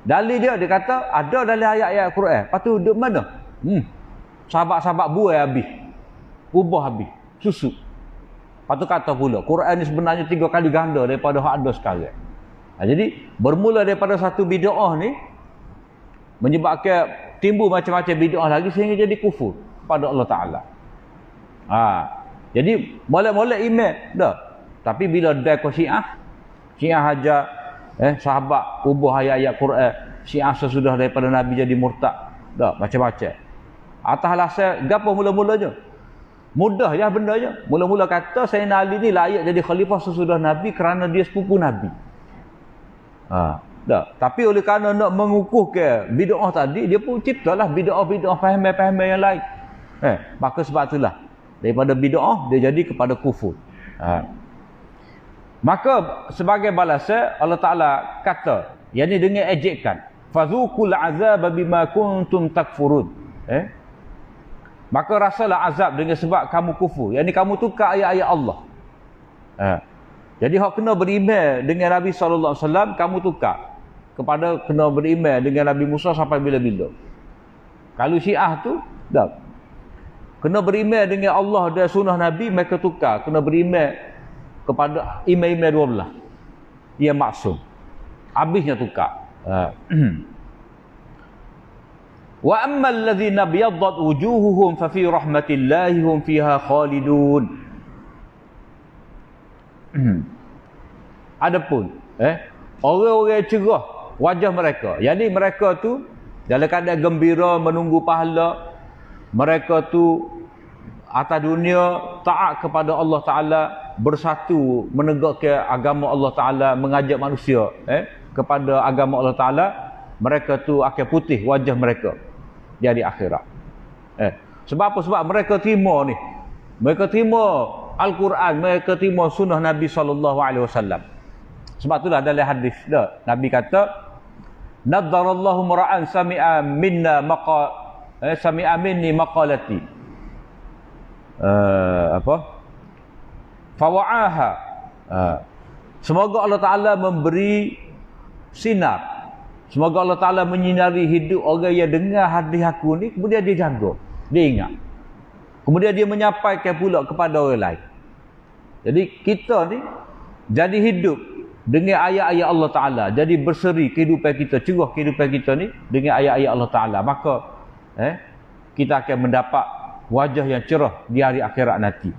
Speaker 1: dalil dia kata ada dalam ayat-ayat Quran. Lepas tu duduk mana? Sahabat-sahabat buai habis, ubah habis, susu. Lepas tu kata pula Quran ni sebenarnya 3 kali ganda daripada hak ada sekarang. Jadi bermula daripada satu bid'ah ni menyebabkan timbul macam-macam bid'ah lagi sehingga jadi kufur kepada Allah Ta'ala. Jadi molek-molek iman dah. Tapi bila dah ke Syiah hajar sahabat ubah ayat-ayat Quran, Syiah sesudah daripada Nabi jadi murtad. Dah macam-macam. Atas alasan gapo mula-mula je? Mudah je benda je. Mula-mula kata Sayyidina Ali ni layak jadi khalifah sesudah Nabi kerana dia sepupu Nabi. Tapi oleh kerana nak mengukuhkan bid'ah tadi, dia pun ciptalah bid'ah faham-faham yang lain. Maka sebab itulah daripada bid'ah dia jadi kepada kufur. Maka sebagai balasan Allah Ta'ala kata, yang ni dengan ejekan, fazuqul azab bima kuntum takfurun. Maka rasalah azab dengan sebab kamu kufur. Yang ni kamu tukar ayat-ayat Allah. Jadi hak kena beriman dengan Nabi SAW, kamu tukar kepada kena beriman dengan Nabi Musa sampai bila-bila. Kalau Syiah tu dah kena beriman dengan Allah dan sunnah Nabi, mereka tukar kena beriman kepada imam-imam 12 yang maksum. Habisnya tukar. Wa ammal ladzina biyaddat wujuhuhum fa fi rahmatillahi hum fiha khalidun. Adapun orang-orang cerah wajah mereka, yakni mereka tu dalam keadaan gembira menunggu pahala, mereka tu atas dunia taat kepada Allah Ta'ala, bersatu menegakkan agama Allah Ta'ala, mengajak manusia kepada agama Allah Ta'ala, mereka tu akan putih wajah mereka di hari akhirat. Sebab apa? Sebab mereka terima ni, mereka terima Al-Quran, mereka terima sunnah Nabi SAW. Sebab itulah dalam hadis dah Nabi kata, nadarallahu mura'an sami'a minna sami'a minni maqalati fawa'aha. Semoga Allah Ta'ala memberi sinar, semoga Allah Ta'ala menyinari hidup orang yang dengar hadis aku ni, kemudian dia jaga, dia ingat, kemudian dia menyampaikan pula kepada orang lain. Jadi kita ni jadi hidup dengan ayat-ayat Allah Ta'ala, jadi berseri kehidupan kita, cerah kehidupan kita ni dengan ayat-ayat Allah Ta'ala. Maka kita akan mendapat wajah yang cerah di hari akhirat nanti.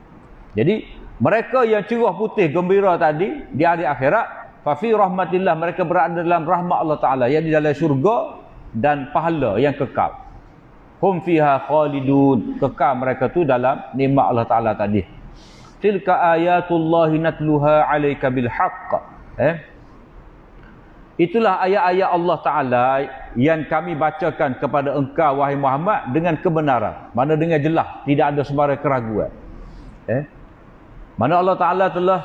Speaker 1: Jadi mereka yang cerah putih gembira tadi di hari akhirat, fa fi rahmatillah, mereka berada dalam rahmat Allah Ta'ala, yang di dalam syurga dan pahala yang kekal. Hum fiha khalidun, kekal mereka tu dalam nikmat Allah Ta'ala tadi. Tilka ayatullahi natluha alaika bil haqq. Itulah ayat-ayat Allah Ta'ala yang kami bacakan kepada engkau wahai Muhammad dengan kebenaran, mana dengan jelas, tidak ada sebarang keraguan. Mana Allah Ta'ala telah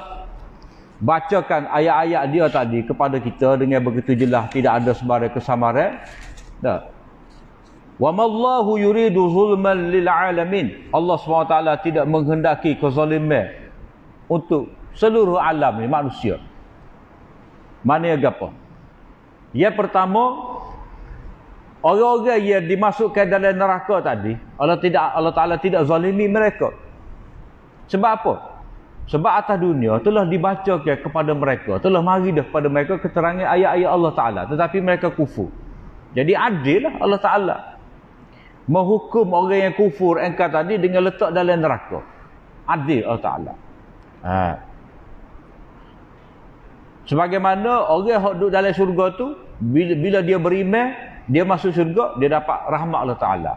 Speaker 1: bacakan ayat-ayat dia tadi kepada kita dengan begitu jelas, tidak ada sebarang kesamaran. Wa mallahu yuridu zulman lil alamin. Allah SWT tidak menghendaki kezaliman untuk seluruh alam ni, manusia. Mana yang apa? Yang pertama, orang-orang yang dimasukkan dalam neraka tadi, Allah Ta'ala tidak zalimi mereka. Sebab apa? Sebab atas dunia telah dibacakan kepada mereka, telah mari dah kepada mereka keterangan ayat-ayat Allah Ta'ala, tetapi mereka kufur. Jadi adil lah Allah Ta'ala menghukum orang yang kufur engkar tadi dengan letak dalam neraka. Adil Allah Ta'ala. Sebagaimana orang yang duduk dalam syurga tu, bila dia beriman, dia masuk syurga, dia dapat rahmat Allah Ta'ala.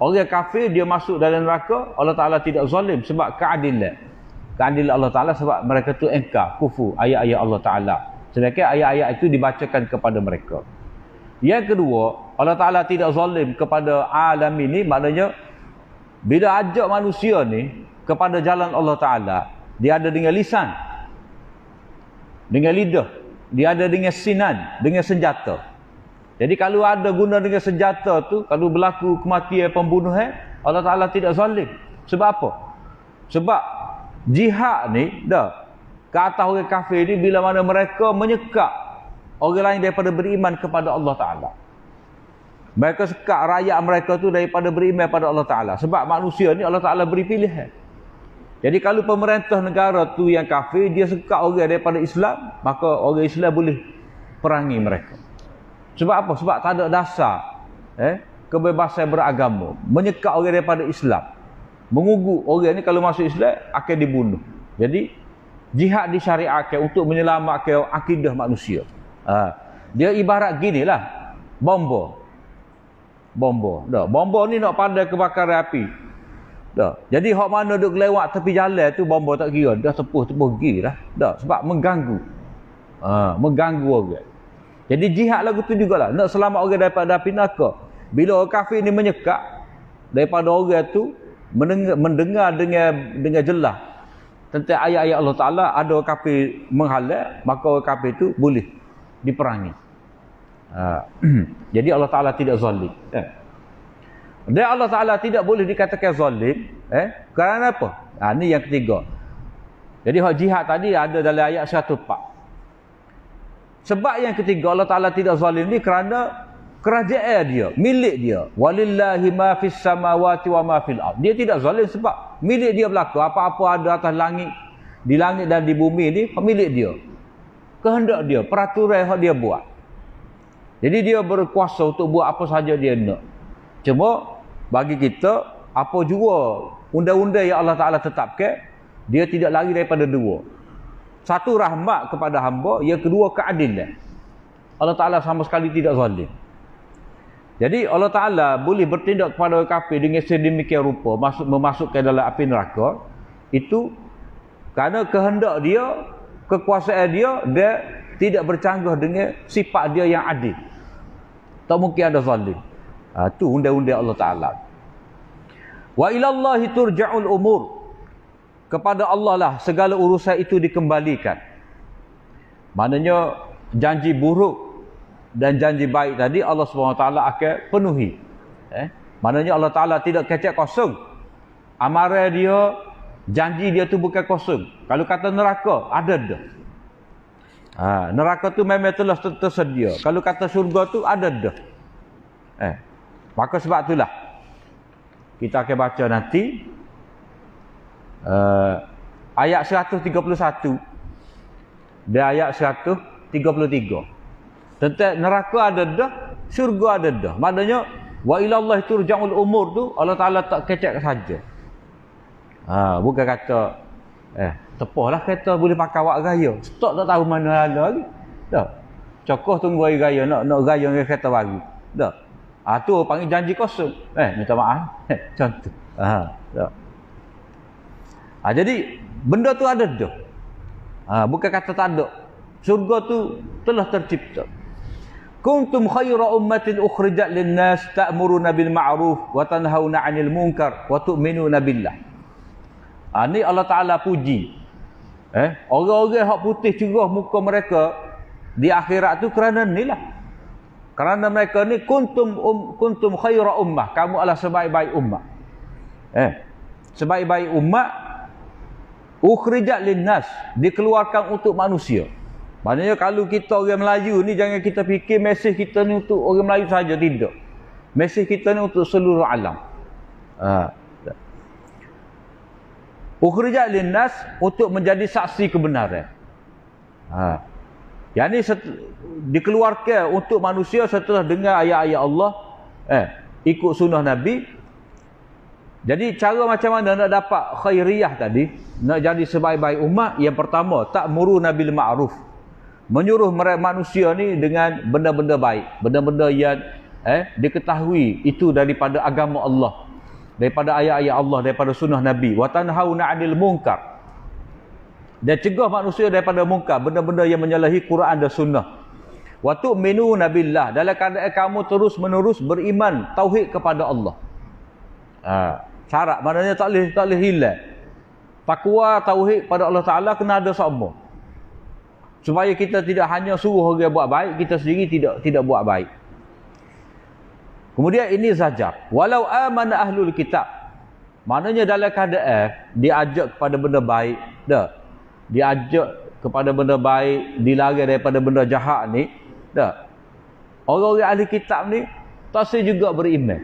Speaker 1: Orang kafir, dia masuk dalam neraka, Allah Ta'ala tidak zalim sebab keadilan. Keadilan Allah Ta'ala sebab mereka tu engkar, kufur ayat-ayat Allah Ta'ala. Sedangkan ayat-ayat itu dibacakan kepada mereka. Yang kedua, Allah Ta'ala tidak zalim kepada alam ini, maknanya bila ajak manusia ni kepada jalan Allah Ta'ala, dia ada dengan lisan, dengan lidah, dia ada dengan sinan, dengan senjata. Jadi kalau ada guna dengan senjata tu, kalau berlaku kematian pembunuhan, Allah Ta'ala tidak zalim. Sebab apa? Sebab jihad ni dah ke atas orang kafir ni, bila mana mereka menyekap orang lain daripada beriman kepada Allah Ta'ala. Mereka sekat rakyat mereka tu daripada beriman pada Allah Ta'ala. Sebab manusia ni Allah Ta'ala beri pilihan. Jadi kalau pemerintah negara tu yang kafir, dia sekat orang daripada Islam, maka orang Islam boleh perangi mereka. Sebab apa? Sebab tak ada dasar kebebasan beragama. Menyekat orang daripada Islam, mengugut orang ni kalau masuk Islam akan dibunuh. Jadi jihad disyariatkan untuk menyelamatkan akidah manusia. Dia ibarat gini lah, bomba. Bomba ni nak pandai kebakaran api. Jadi hak mana duk lewat tepi jalan tu, bomba tak kira, dah tepuh pergi dah. Sebab mengganggu. Mengganggu orang. Jadi jihad lagu tu jugalah, nak selamat orang daripada api neraka. Bila orang kafir ni menyekat daripada orang tu, mendengar dengan jelas tentang ayat-ayat Allah Ta'ala, ada orang kafir menghalang, maka orang kafir tu boleh diperangi. Jadi Allah Ta'ala tidak zalim. Dan Allah Ta'ala tidak boleh dikatakan zalim. Kerana apa? Ini yang ketiga. Jadi hak jihad tadi ada dalam ayat 104. Sebab yang ketiga Allah Ta'ala tidak zalim ni kerana kerajaan dia, milik dia. Walillahi ma fis samawati wa ma fil ard. Dia tidak zalim sebab milik dia berlaku. Apa-apa ada atas langit, di langit dan di bumi ni milik dia. Kehendak dia, peraturan yang dia buat. Jadi dia berkuasa untuk buat apa sahaja dia nak. Cuma bagi kita, apa jua undang-undang yang Allah Ta'ala tetapkan, dia tidak lari daripada dua. Satu, rahmat kepada hamba. Yang kedua, keadilan. Allah Ta'ala sama sekali tidak zalim. Jadi Allah Ta'ala boleh bertindak kepada orang kafir dengan sedemikian rupa, memasukkan dalam api neraka, itu kerana kehendak dia, kekuasaan dia, dia tidak bercanggah dengan sifat dia yang adil. Tak mungkin ada zalim. Itu undang-undang Allah Ta'ala. Wa ilallahi turja'ul umur. Kepada Allah lah segala urusan itu dikembalikan. Maknanya janji buruk dan janji baik tadi Allah SWT akan penuhi. Maknanya Allah Ta'ala tidak kecek kosong. Amaran dia, janji dia tu bukan kosong. Kalau kata neraka, ada dah. Neraka tu memang telah tersedia. Kalau kata syurga tu ada dah. Maka sebab itulah kita akan baca nanti ayat 131 dan ayat 133 tentang neraka ada dah, syurga ada dah. Maknanya wa ilallahi turja'ul umur tu Allah Ta'ala tak kecek saja. Bukan kata tepahlah kereta boleh pakai awak gaya, stok tak tahu mana ada lagi. Dah. Cokoh tunggu hari raya nak gaya dengan kereta baru. Dah. Tu panggil janji kosong. Minta maaf. Contoh. Dah. Jadi benda tu ada dah. Bukan kata tak ada. Syurga tu telah tercipta. Kuntum khaira ummatin ukhrijat lin-nas ta'muruna bil ma'ruf wa tanhauna 'anil munkar wa tu'minuna billah. Ni Allah Ta'ala puji. Orang-orang hak putih cerah muka mereka di akhirat tu kerana inilah. Kerana mereka ni kuntum khaira ummah, kamu adalah sebaik-baik ummah. Sebaik-baik ummah ukhrijat linnas, dikeluarkan untuk manusia. Maknanya kalau kita orang Melayu ni, jangan kita fikir mesej kita ni untuk orang Melayu saja, tidak. Mesej kita ni untuk seluruh alam. Ukhrijat linnas, untuk menjadi saksi kebenaran. Yang ni dikeluarkan untuk manusia setelah dengar ayat-ayat Allah, ikut sunnah Nabi. Jadi cara macam mana nak dapat khairiyah tadi, nak jadi sebaik-baik umat? Yang pertama, ta'muruna bil ma'ruf, menyuruh manusia ni dengan benda-benda baik, benda-benda yang diketahui itu daripada agama Allah, daripada ayat-ayat Allah, daripada sunnah Nabi. Wa tanhauna 'anil munkar, dan cegah manusia daripada munkar, benda-benda yang menyalahi Quran dan sunnah. Wa tu'minuna billah, dalam keadaan kamu terus-menerus beriman tauhid kepada Allah. Syarat maknanya tak boleh hilang. Takwa tauhid pada Allah Taala kena ada sama. Supaya kita tidak hanya suruh orang buat baik, kita sendiri tidak buat baik. Kemudian ini zajar. Walau amana ahlul kitab, maknanya dalam keadaan diajak kepada benda baik, diajak kepada benda baik, dilarang daripada benda jahat ni, orang-orang ahli kitab ni tak sah juga beriman.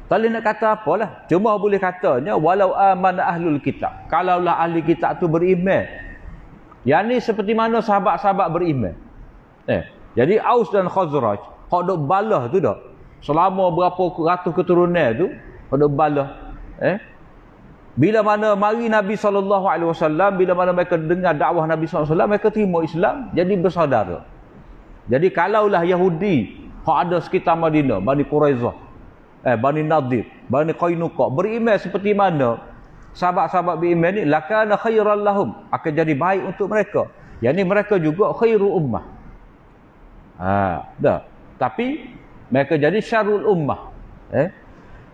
Speaker 1: Tak boleh nak kata apalah, cuma boleh katanya walau amana ahlul kitab, kalaulah ahli kitab tu beriman. Yang ni seperti mana sahabat-sahabat beriman. Jadi Aus dan Khazraj, hak dok balah tu dak. Selama berapa ratus keturunan tu, hak dok balah. Bila mana mari Nabi SAW, bila mana mereka dengar dakwah Nabi SAW, mereka terima Islam, jadi bersaudara. Jadi kalaulah Yahudi hak ada sekitar Madinah, Bani Quraizah, Bani Nadir, Bani Qainuqa beriman seperti mana sahabat-sahabat beriman ni, lakana khairan lahum, akan jadi baik untuk mereka. Yang ni mereka juga khairu ummah. Tapi mereka jadi syarul ummah.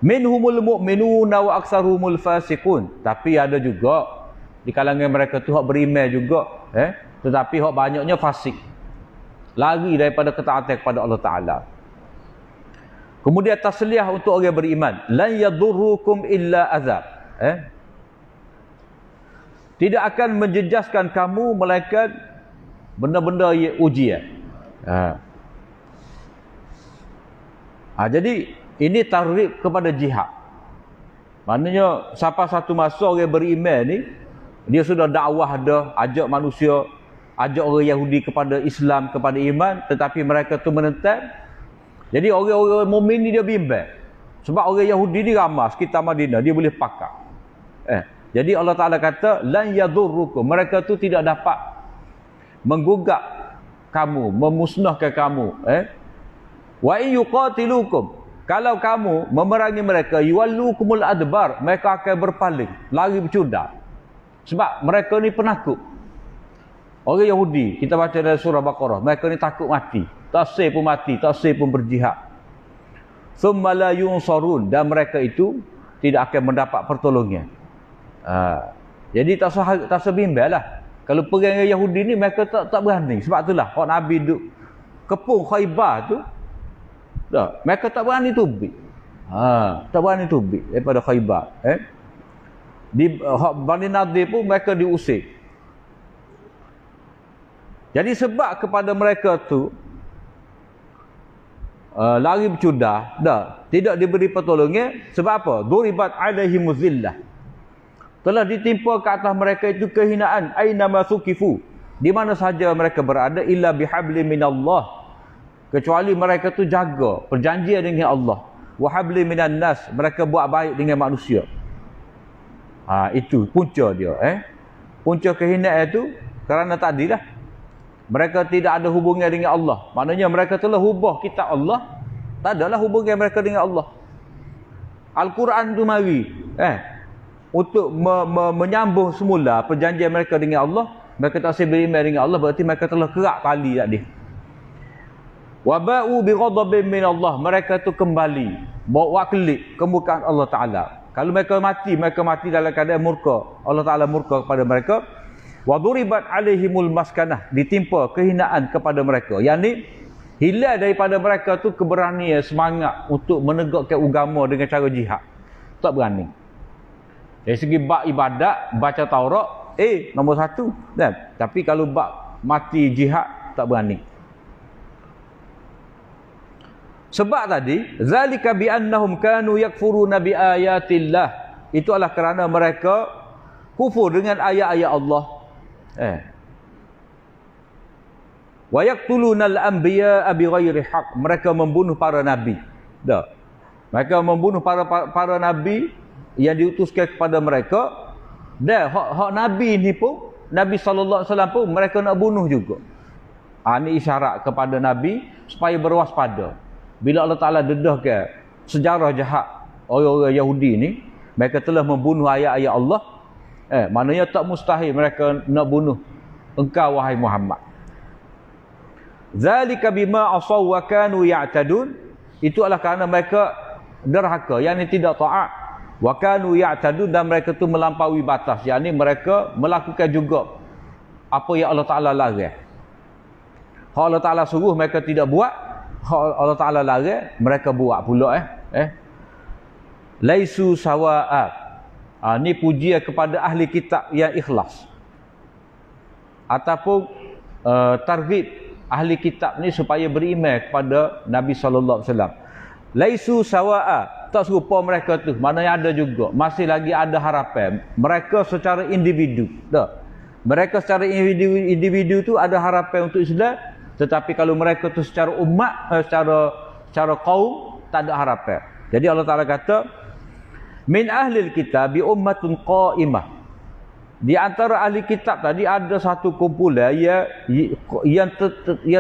Speaker 1: Minhumul mu'minuna wa aktsaruhumul fasiqun. Tapi ada juga di kalangan mereka tu hak beriman juga, tetapi hak banyaknya fasik, lari daripada ketaatan kepada Allah Taala. Kemudian tasliyah untuk orang beriman, lan yadurrukum illa azab. Tidak akan menjejaskan kamu melainkan benda-benda ujian. Jadi ini targhib kepada jihad. Maknanya siapa satu masa orang beriman ni, dia sudah dakwah dah, ajak manusia, ajak orang Yahudi kepada Islam, kepada iman, tetapi mereka tu menentang. Jadi orang-orang mukmin ni dia bimbang. Sebab orang Yahudi ni ramai sekitar Madinah, dia boleh pakar. Jadi Allah Taala kata lan yadurrukum, mereka tu tidak dapat menggugak kamu, memusnahkan kamu. Wa in yuqatilukum, kalau kamu memerangi mereka, yuwallukumul adbar, mereka akan berpaling, lari bercudar. Sebab mereka ni penakut. Orang Yahudi, kita baca dalam surah Baqarah, mereka ni takut mati. Tak sah pun mati, tak sah pun berjihad. Thumma la yunsarun, dan mereka itu tidak akan mendapat pertolongan. Jadi tak sah bimbang lah. Kalau perang dengan Yahudi ni, mereka tak berani. Sebab itulah kalau Nabi duduk kepung Khaybar tu, mereka tak berani tubik. Tak berani tubik daripada Khaybar. Di Bani Nadir pun mereka diusir. Jadi sebab kepada mereka tu lari bercudar, tidak diberi pertolongan. Sebab apa? Duribat alaihimuz zillah, telah ditimpa ke atas mereka itu kehinaan, aina masukifu, di mana saja mereka berada, illa bihabli minallah, kecuali mereka tu jaga perjanjian dengan Allah, wa habli minan nas, mereka buat baik dengan manusia. Itu punca dia. Punca kehinaan itu kerana tadilah mereka tidak ada hubungan dengan Allah. Maknanya mereka telah ubah kitab Allah, tak adalah hubungan mereka dengan Allah. Al-Quran tu mari untuk menyambung semula perjanjian mereka dengan Allah. Mereka tak sah beriman dengan Allah, berarti mereka telah kerak tali tadi. Wa ba'u bi ghadabin min Allah, mereka tu kembali bawa kelip kemurkaan Allah Taala. Kalau mereka mati dalam keadaan murka. Allah Taala murka kepada mereka. Wa duribat alaihimul maskanah, ditimpa kehinaan kepada mereka. Yang ni hilang daripada mereka tu keberanian, semangat untuk menegakkan agama dengan cara jihad. Tak berani. Dari segi bab ibadat, baca Taurat, nombor satu kan. Tapi kalau bab mati jihad tak berani. Sebab tadi zalika bi annahum kanu yakfuruna bi ayatillah, itu adalah kerana mereka kufur dengan ayat-ayat Allah. Wa yaqtuluna al-anbiya bighairi haqq, mereka membunuh para nabi. Dah. Mereka membunuh para nabi yang diutuskan kepada mereka. Dan hak nabi ni pun, Nabi sallallahu alaihi wasallam pun mereka nak bunuh juga. Ini isyarat kepada nabi supaya berwaspada. Bila Allah Taala dedahkan sejarah jahat orang-orang Yahudi ni, mereka telah membunuh ayat-ayat Allah. Maknanya tak mustahil mereka nak bunuh engkau wahai Muhammad. Zalika bima asaw wa kanu ya'tadun, itu adalah kerana mereka derhaka, yakni tidak taat. Wa kanu ya'tadun, dan mereka tu melampaui batas, yakni mereka melakukan juga apa yang Allah Taala larang. Kalau Allah Taala suruh mereka tidak buat, kalau Allah Taala larang mereka buat pula. Laisu sawa'a. Ni pujian kepada ahli kitab yang ikhlas, ataupun targhib ahli kitab ni supaya beriman kepada Nabi sallallahu alaihi wasallam. Laisu sawa'a, tak serupa mereka tu. Maknanya ada juga, masih lagi ada harapan. Mereka secara individu, mereka secara individu tu ada harapan untuk Islam, tetapi kalau mereka tu secara umat, secara kaum, tak ada harapan. Jadi Allah Taala kata, min ahlil kitab bi ummatun qa'imah. Di antara ahli kitab tadi ada satu kumpulan yang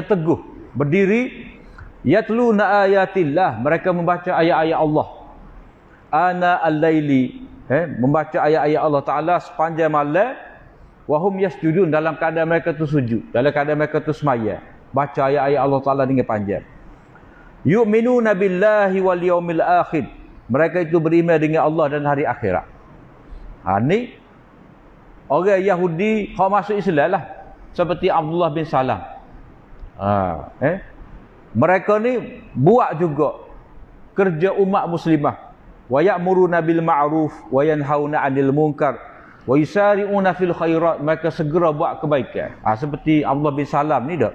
Speaker 1: teguh berdiri, yatluna ayatillah, mereka membaca ayat-ayat Allah. Ana al-laili, membaca ayat-ayat Allah Taala sepanjang malam. Wahum yasjudun, dalam keadaan mereka tu sujud, dalam keadaan mereka tu semaya, baca ayat-ayat Allah Taala dengan panjang. Yu'minuna billahi wal yaumil akhir, mereka itu beriman dengan Allah dan hari akhirat. Ni orang Yahudi kau masuk Islam lah, seperti Abdullah bin Salam. Mereka ni buat juga kerja umat muslimah. Wa ya'muruna bil ma'ruf wa yanhauna 'anil munkar wa yusari'una fil khairat, mereka segera buat kebaikan. Seperti Abdullah bin Salam ni dah.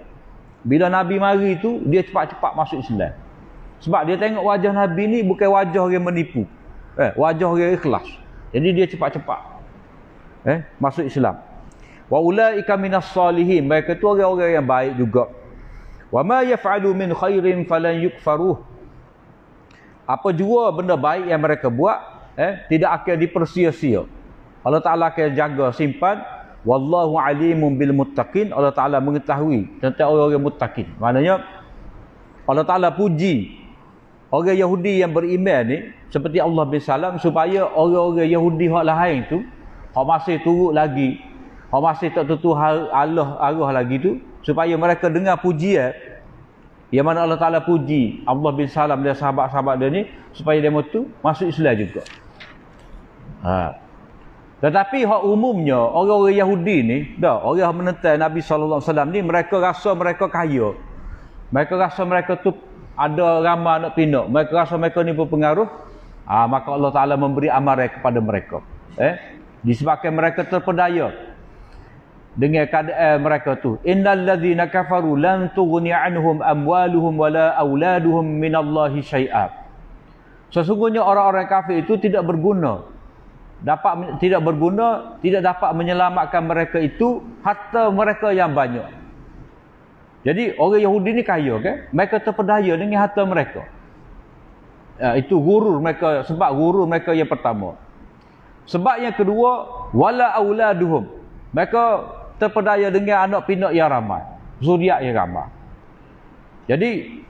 Speaker 1: Bila Nabi mari tu, dia cepat-cepat masuk Islam. Sebab dia tengok wajah Nabi ni bukan wajah orang menipu. Wajah orang ikhlas. Jadi dia cepat-cepat masuk Islam. Wa ulaika minas salihin, mereka tu orang-orang yang baik juga. Wa ma yaf'alu min khairin falan yukfaruh, apa jua benda baik yang mereka buat tidak akan dipersia-sia. Allah Taala akan jaga simpan. Wallahu alimun bil muttaqin, Allah Taala mengetahui tentang orang-orang muttaqin. Maknanya Allah Taala puji orang Yahudi yang beriman ni seperti Allah bin Salam, supaya orang-orang Yahudi hak lain tu hak masih turut lagi, hak masih tak tentu Allah arah lagi tu, supaya mereka dengar pujian yang mana Allah Taala puji Allah bin Salam dan sahabat-sahabat dia ni, supaya dia tu masuk Islam juga. Tetapi hak umumnya orang-orang Yahudi ni, orang menentang Nabi sallallahu alaihi wasallam ni, mereka rasa mereka kaya. Mereka rasa mereka tu ada ramai anak pinak. Mereka rasa mereka ni berpengaruh. Maka Allah Taala memberi amaran kepada mereka. Disebabkan mereka terpedaya dengan keadaan mereka tu. Innal ladzina kafaru lan tughni anhum amwaluhum wala auladuhum minallahi syai'a. Sesungguhnya orang-orang kafir itu tidak berguna, tidak dapat menyelamatkan mereka itu harta mereka yang banyak. Jadi orang Yahudi ni kaya kan? Mereka terpedaya dengan harta mereka. Itu gurur mereka, sebab gurur mereka yang pertama. Sebab yang kedua, wala auladuhum, mereka terpedaya dengan anak pinak yang ramai, zuriat yang ramai. Jadi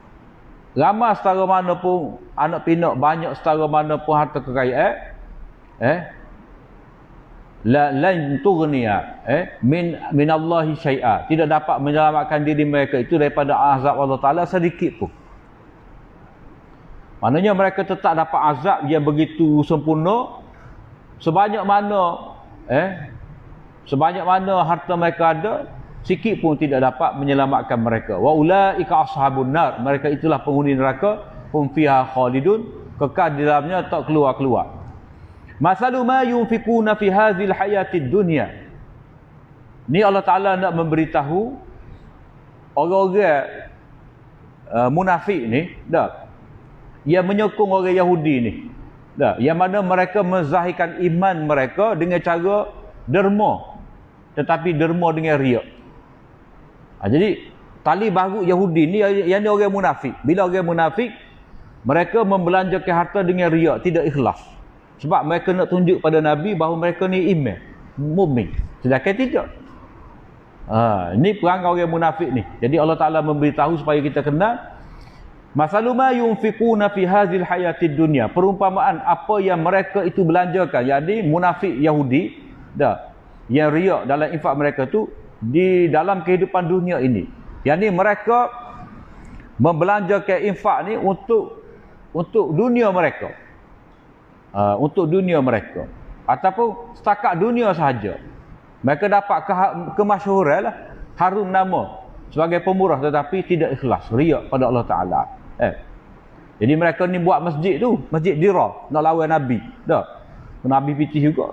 Speaker 1: ramai setara mana pun anak pinak, banyak setara mana pun harta kekayaan, lan tughniya min Allahi syai'a, tidak dapat menyelamatkan diri mereka itu daripada azab Allah Taala sedikit pun. Maknanya mereka tetap dapat azab yang begitu sempurna, sebanyak mana harta mereka ada, sikit pun tidak dapat menyelamatkan mereka. Wa ulaika ashabun nar, mereka itulah penghuni neraka, hum fiha khalidun, kekal di dalamnya tak keluar-keluar. Masalu ma yunfikuna fi hadhil hayatid dunya. Ni Allah Taala nak memberitahu orang-orang munafik ni, dah, yang menyokong orang Yahudi ni, dah, yang mana mereka menzahirkan iman mereka dengan cara derma, tetapi derma dengan riak. Jadi tali baru Yahudi ni yang ni orang munafik. Bila orang munafik, mereka membelanjakan harta dengan riak, tidak ikhlas. Sebab mereka nak tunjuk pada Nabi bahawa mereka ni iman, mukmin. Sedangkan tidak. Ini perangai orang munafik ni. Jadi Allah Ta'ala memberitahu supaya kita kenal. Masalu ma yunfiquna fi hazil hayatid dunya. Perumpamaan apa yang mereka itu belanjakan. Jadi munafik Yahudi, dah, yang riak dalam infak mereka tu di dalam kehidupan dunia ini. Yang ni mereka membelanjakan infak ni untuk dunia mereka. Untuk dunia mereka. Ataupun setakat dunia sahaja. Mereka dapat kemasyhuran lah, harum nama sebagai pemurah, tetapi tidak ikhlas, riak pada Allah Ta'ala. Jadi mereka ni buat masjid tu, masjid Dira, nak lawan Nabi. Dah. Nabi pitih juga.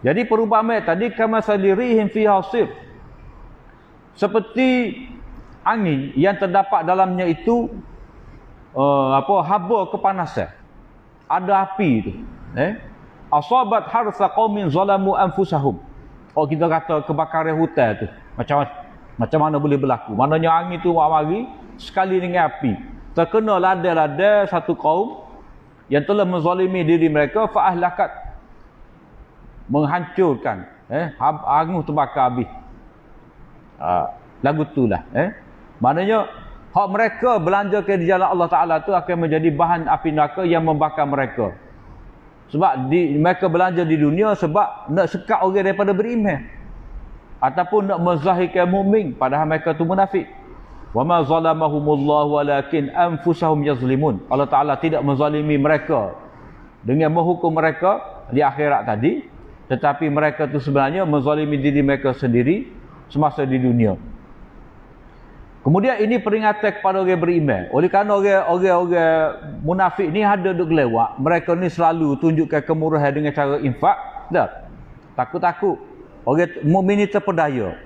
Speaker 1: Jadi perumpamaan tadi kama salirihim fi hasir. Seperti angin yang terdapat dalamnya itu haba kepanasan. Ada api tu. Asabat harsa qaumin zalamu anfusahum. Oh, kita kata kebakaran hutan tu. Macam mana boleh berlaku? Maknanya angin tu mari sekali dengan api. Terkena lada-lada satu kaum yang telah menzalimi diri mereka, fa ahlakat, menghancurkan, angus terbakar habis. Lagu itulah. Maknanya hak mereka belanjakan di jalan Allah Ta'ala tu akan menjadi bahan api neraka yang membakar mereka. Sebab mereka belanja di dunia sebab nak sekat orang daripada beriman, ataupun nak menzahirkan mukmin, padahal mereka tu munafik. Wa ma zalamahumullahu walakin anfusahum yazlimun. Allah Ta'ala tidak menzalimi mereka dengan menghukum mereka di akhirat tadi, tetapi mereka tu sebenarnya menzalimi diri mereka sendiri semasa di dunia. Kemudian ini peringatan kepada orang beriman. Oleh kerana orang-orang munafik ni ada duk lewat, mereka ni selalu tunjukkan kemurahan dengan cara infak. Dah. Takut-takut. Orang mukmin ni terpedaya.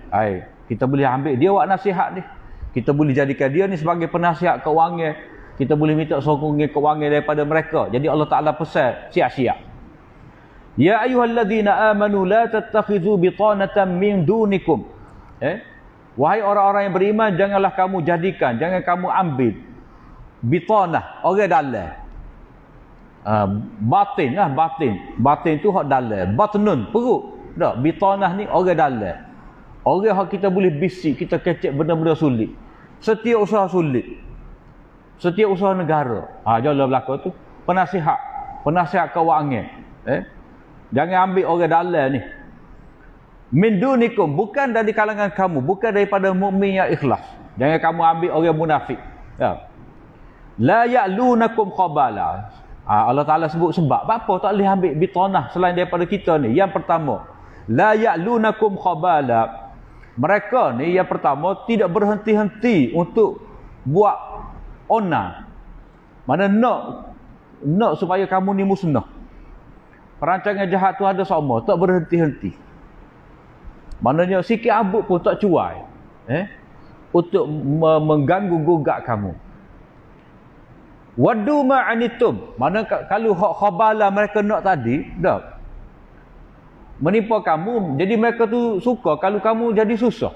Speaker 1: Kita boleh ambil dia buat nasihat ni. Kita boleh jadikan dia ni sebagai penasihat kewangan. Kita boleh minta sokongan kewangan daripada mereka. Jadi Allah Ta'ala pesan siap-siap. Ya ayyuhalladzina amanu la tattakhidhu bitanatan min dunikum. Wahai orang-orang yang beriman, janganlah kamu jadikan, jangan kamu ambil bitanah, orang dalam. Batin lah, batin. Batin tu hak dalam. Batnun, perut. Tak, bitanah ni orang dalam. Orang yang kita boleh bisik, kita kecek benda-benda sulit. Setiap usaha sulit. Setiap usaha negara. Jalan belakang tu. Penasihat kewangan. Jangan ambil orang dalam ni. Min dunikum, bukan dari kalangan kamu, bukan daripada mukmin yang ikhlas. Jangan kamu ambil orang munafik. La ya'lunakum khabala. Allah Ta'ala sebut sebab. Apa tak boleh ambil bitanah selain daripada kita ni? Yang pertama, la ya'lunakum khabala. Mereka ni yang pertama tidak berhenti-henti untuk buat onar. Mana nak supaya kamu ni musnah. Perancangan jahat tu ada sama, tak berhenti-henti. Maknanya sikit abut pun tak cuai. Untuk mengganggu gugat kamu. Wadu ma'anitum. Mana kalau hak khabala mereka nak tadi, dah. Menimpa kamu, jadi mereka tu suka kalau kamu jadi susah.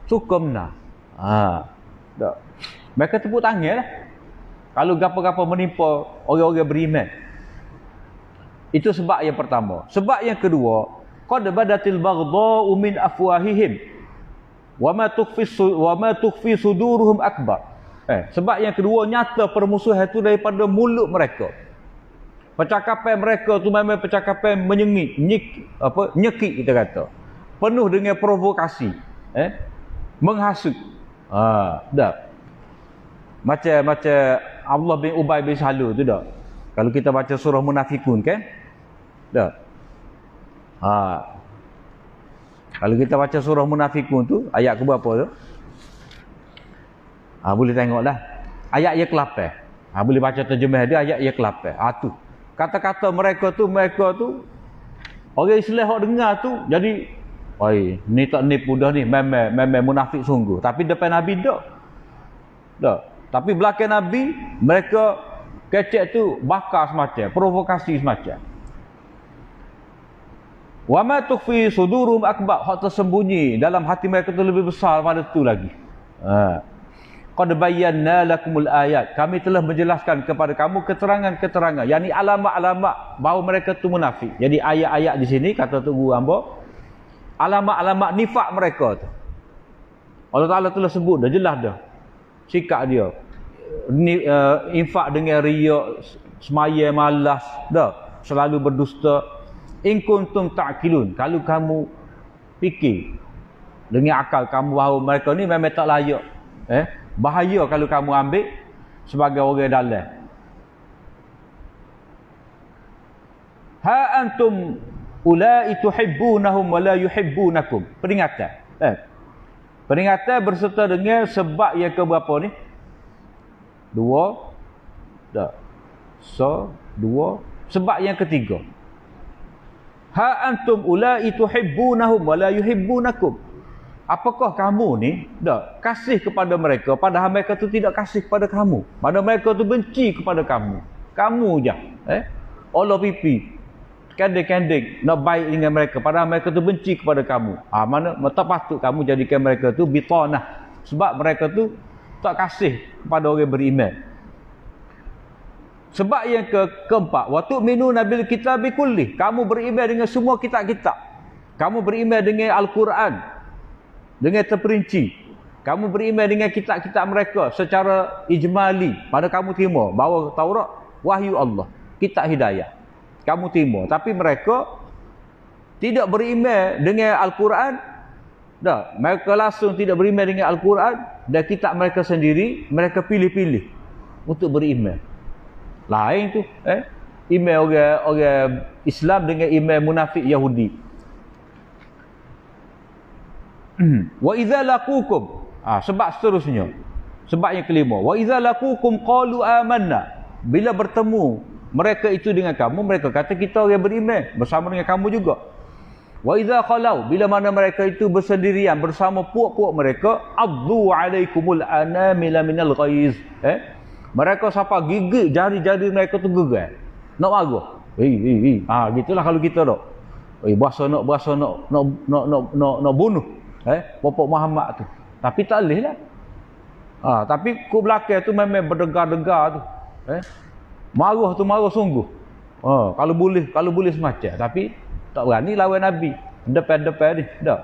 Speaker 1: Suka menang. Dah. Mereka tepuk tangan lah. Kalau gapa-gapa menimpa orang-orang beriman. Itu sebab yang pertama. Sebab yang kedua, qad badatil baghdha'u min afwahihim wa ma tukhfi suduruhum akbar. Sebab yang kedua, nyata permusuhan itu daripada mulut mereka. Percakapan mereka tu memang percakapan menyengit, nyekik kita kata. Penuh dengan provokasi, menghasut. Dah. Macam Abdullah bin Ubay bin Salul tu dah. Kalau kita baca surah Munafikun kan? Dah. Kalau kita baca surah Munafikun tu, ayat ke berapa tu? Boleh tengoklah. Ayat yang ke-8. Boleh baca terjemah dia, ayat yang ke-8. Tu. Kata-kata mereka tu orang Islam hok dengar tu, jadi Oi, ni tak nipu dah ni, memang munafik sungguh. Tapi depan Nabi dak. Dak. Tapi belakang Nabi, mereka kecek tu bakar semacam, provokasi semacam. Wa ma tukhfi sudurum akbar, hak tersembunyi dalam hati mereka tu lebih besar pada tu lagi. Qad bayyana lakumul ayat, kami telah menjelaskan kepada kamu keterangan-keterangan, yakni alamat-alamat bahawa mereka tu munafik. Jadi ayat-ayat di sini kata tu guru hamba, alamat-alamat nifak mereka tu. Allah Taala telah sebut dah, jelas dah sikap dia. Infak dengan riya, semaya malas, dah selalu berdusta. In kuntum ta'qilun, kalau kamu fikir dengan akal kamu bahawa mereka ni memang tak layak, bahaya kalau kamu ambil sebagai orang dalam. Ha antum ulai tuhibbunahum wa la yuhibbunakum. Peringatan. Peringatan berserta dengan sebab yang keberapa ni? Dua. Sebab yang ketiga. Ha antum ulai tuhibbunahum wa la yuhibbunakum. Apakah kamu ni kasih kepada mereka padahal mereka tu tidak kasih kepada kamu? Padahal mereka tu benci kepada kamu. Kamu je Allah pipi kendek-kendek nak baik dengan mereka padahal mereka tu benci kepada kamu. Mana tak patut kamu jadikan mereka tu bitanah, sebab mereka tu tak kasih kepada orang beriman. Sebab yang keempat, wa tu'minuna bil kitabi kulli, kamu beriman dengan semua kitab-kitab. Kamu beriman dengan Al-Quran dengan terperinci. Kamu beriman dengan kitab-kitab mereka secara ijmali. Pada kamu terima bahawa Taurat wahyu Allah, kitab hidayah, kamu terima. Tapi mereka tidak beriman dengan Al-Quran. Mereka langsung tidak beriman dengan Al-Quran dan kitab mereka sendiri. Mereka pilih-pilih untuk beriman. Lain tu iman orang Islam dengan iman munafik Yahudi. Wa idza laqukum, sebab seterusnya, sebab yang kelima, wa idza laqukum qalu amanna, bila bertemu mereka itu dengan kamu, mereka kata kita orang beriman bersama dengan kamu juga. Wa idza khalau, bila mana mereka itu bersendirian bersama puak-puak mereka, addu alaikumul anamila minal ghaiz, mereka siapa gigit jari-jari mereka tu gegar nak marah. Gitulah kalau kita dak. Berasa nak bunuh Bapak Muhammad tu. Tapi tak boleh lah. Tapi ku belakang tu memang berdegar-degar tu. Marah tu marah sungguh. Kalau boleh semacam. Tapi tak berani lawan Nabi. Depan-depan ni. Tak.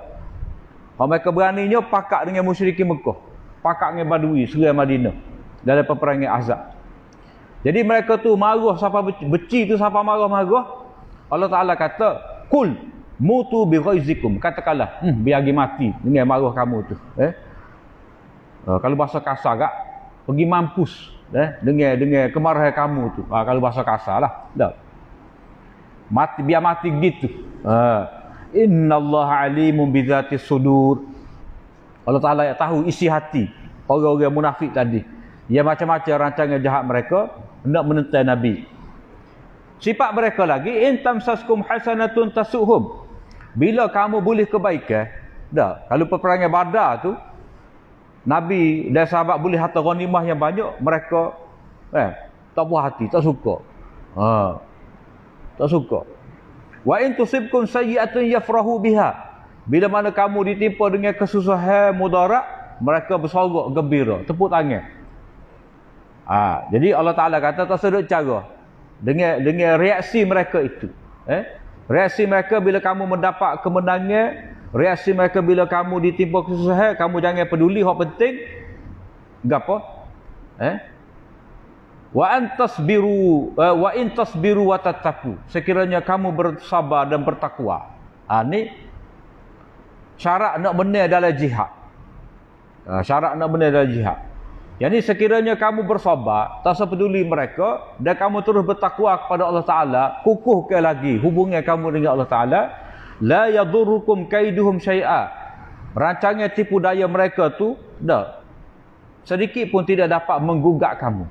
Speaker 1: Kalau mereka beraninya pakat dengan musyrikin Mekah. Pakat dengan Badui, serang Madinah. Dalam peperangan Ahzab. Jadi mereka tu marah, siapa beci tu siapa marah-marah. Allah Ta'ala kata, kul mutu bi ghaizikum, katakanlah biar pergi mati dengan marah kamu tu. Kalau bahasa kasar gak, pergi mampus dengan kemarahan kamu tu. Kalau bahasa kasar lah. Mati, biar mati gitu. Innallaha alimun bizatis sudur. Allah Ta'ala tahu isi hati orang-orang munafik tadi. Ya macam-macam rancangan jahat mereka hendak menentang Nabi. Sifat mereka lagi, in tamsaskum hasanatun tasuhum, bila kamu boleh kebaikan. Kalau peperangan Badar tu Nabi dan sahabat boleh harta ghanimah yang banyak, mereka tak puas hati, tak suka. Tak suka. Wa in tusibkum sayyi'atun yafrahu biha, bila mana kamu ditimpa dengan kesusahan mudarat, mereka bersorak gembira, tepuk tangan. Jadi Allah Ta'ala kata tak sedut cara dengan reaksi mereka itu. Reaksi mereka bila kamu mendapat kemenangan, reaksi mereka bila kamu ditimpa kesusahan, kamu jangan peduli, hak penting gapo? Wa in tasbiru wa tattaqu, sekiranya kamu bersabar dan bertakwa. Ni syarat nak benar dalam jihad. Syarat nak benar dalam jihad. Yang sekiranya kamu bersabar, tak sepeduli mereka, dan kamu terus bertakwa kepada Allah Ta'ala, kukuhkan lagi hubungan kamu dengan Allah Ta'ala, la yadurrukum kaiduhum syai'a, rancangan tipu daya mereka tu sedikit pun tidak dapat menggugat kamu.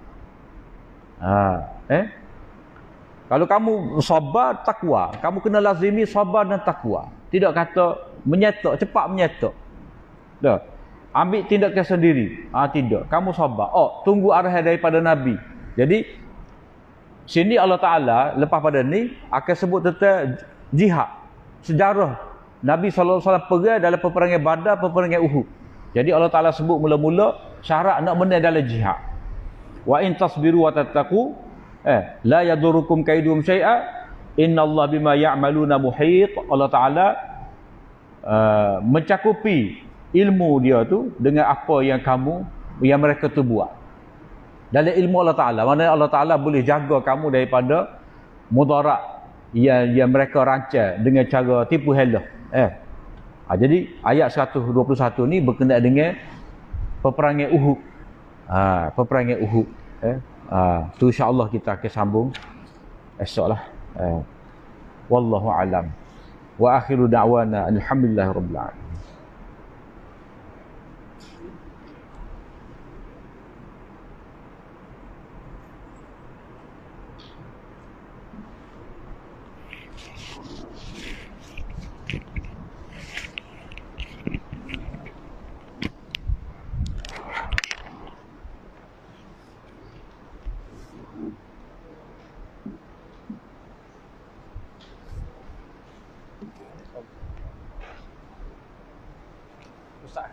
Speaker 1: Kalau kamu sabar, takwa, kamu kena lazimi sabar dan takwa. Tidak kata menyetok, cepat menyetok. Dah. Ambil tindakan sendiri. Tidak. Kamu sabar. Tunggu arahan daripada Nabi. Jadi sini Allah Ta'ala lepas pada ni akan sebut tentang jihad. Sejarah Nabi SAW pergi dalam peperangan Badar, peperangan Uhud. Jadi Allah Ta'ala sebut mula-mula syarat nak menang dalam jihad. Wa in tasbiru wa tattaqu la yadurukum kaiduhum syai'a innallaha bima ya'maluna muhit. Allah Ta'ala mencakupi ilmu dia tu dengan apa yang mereka tu buat. Dalam ilmu Allah Ta'ala, mana Allah Ta'ala boleh jaga kamu daripada mudarat yang mereka rancang dengan cara tipu hela. Jadi ayat 121 ni berkenaan dengan peperangan Uhud. Peperangan Uhud. Tu insya-Allah kita akan sambung esoklah. Wallahu alam. Wa akhiru da'wana alhamdulillahirabbil alamin. Ustaz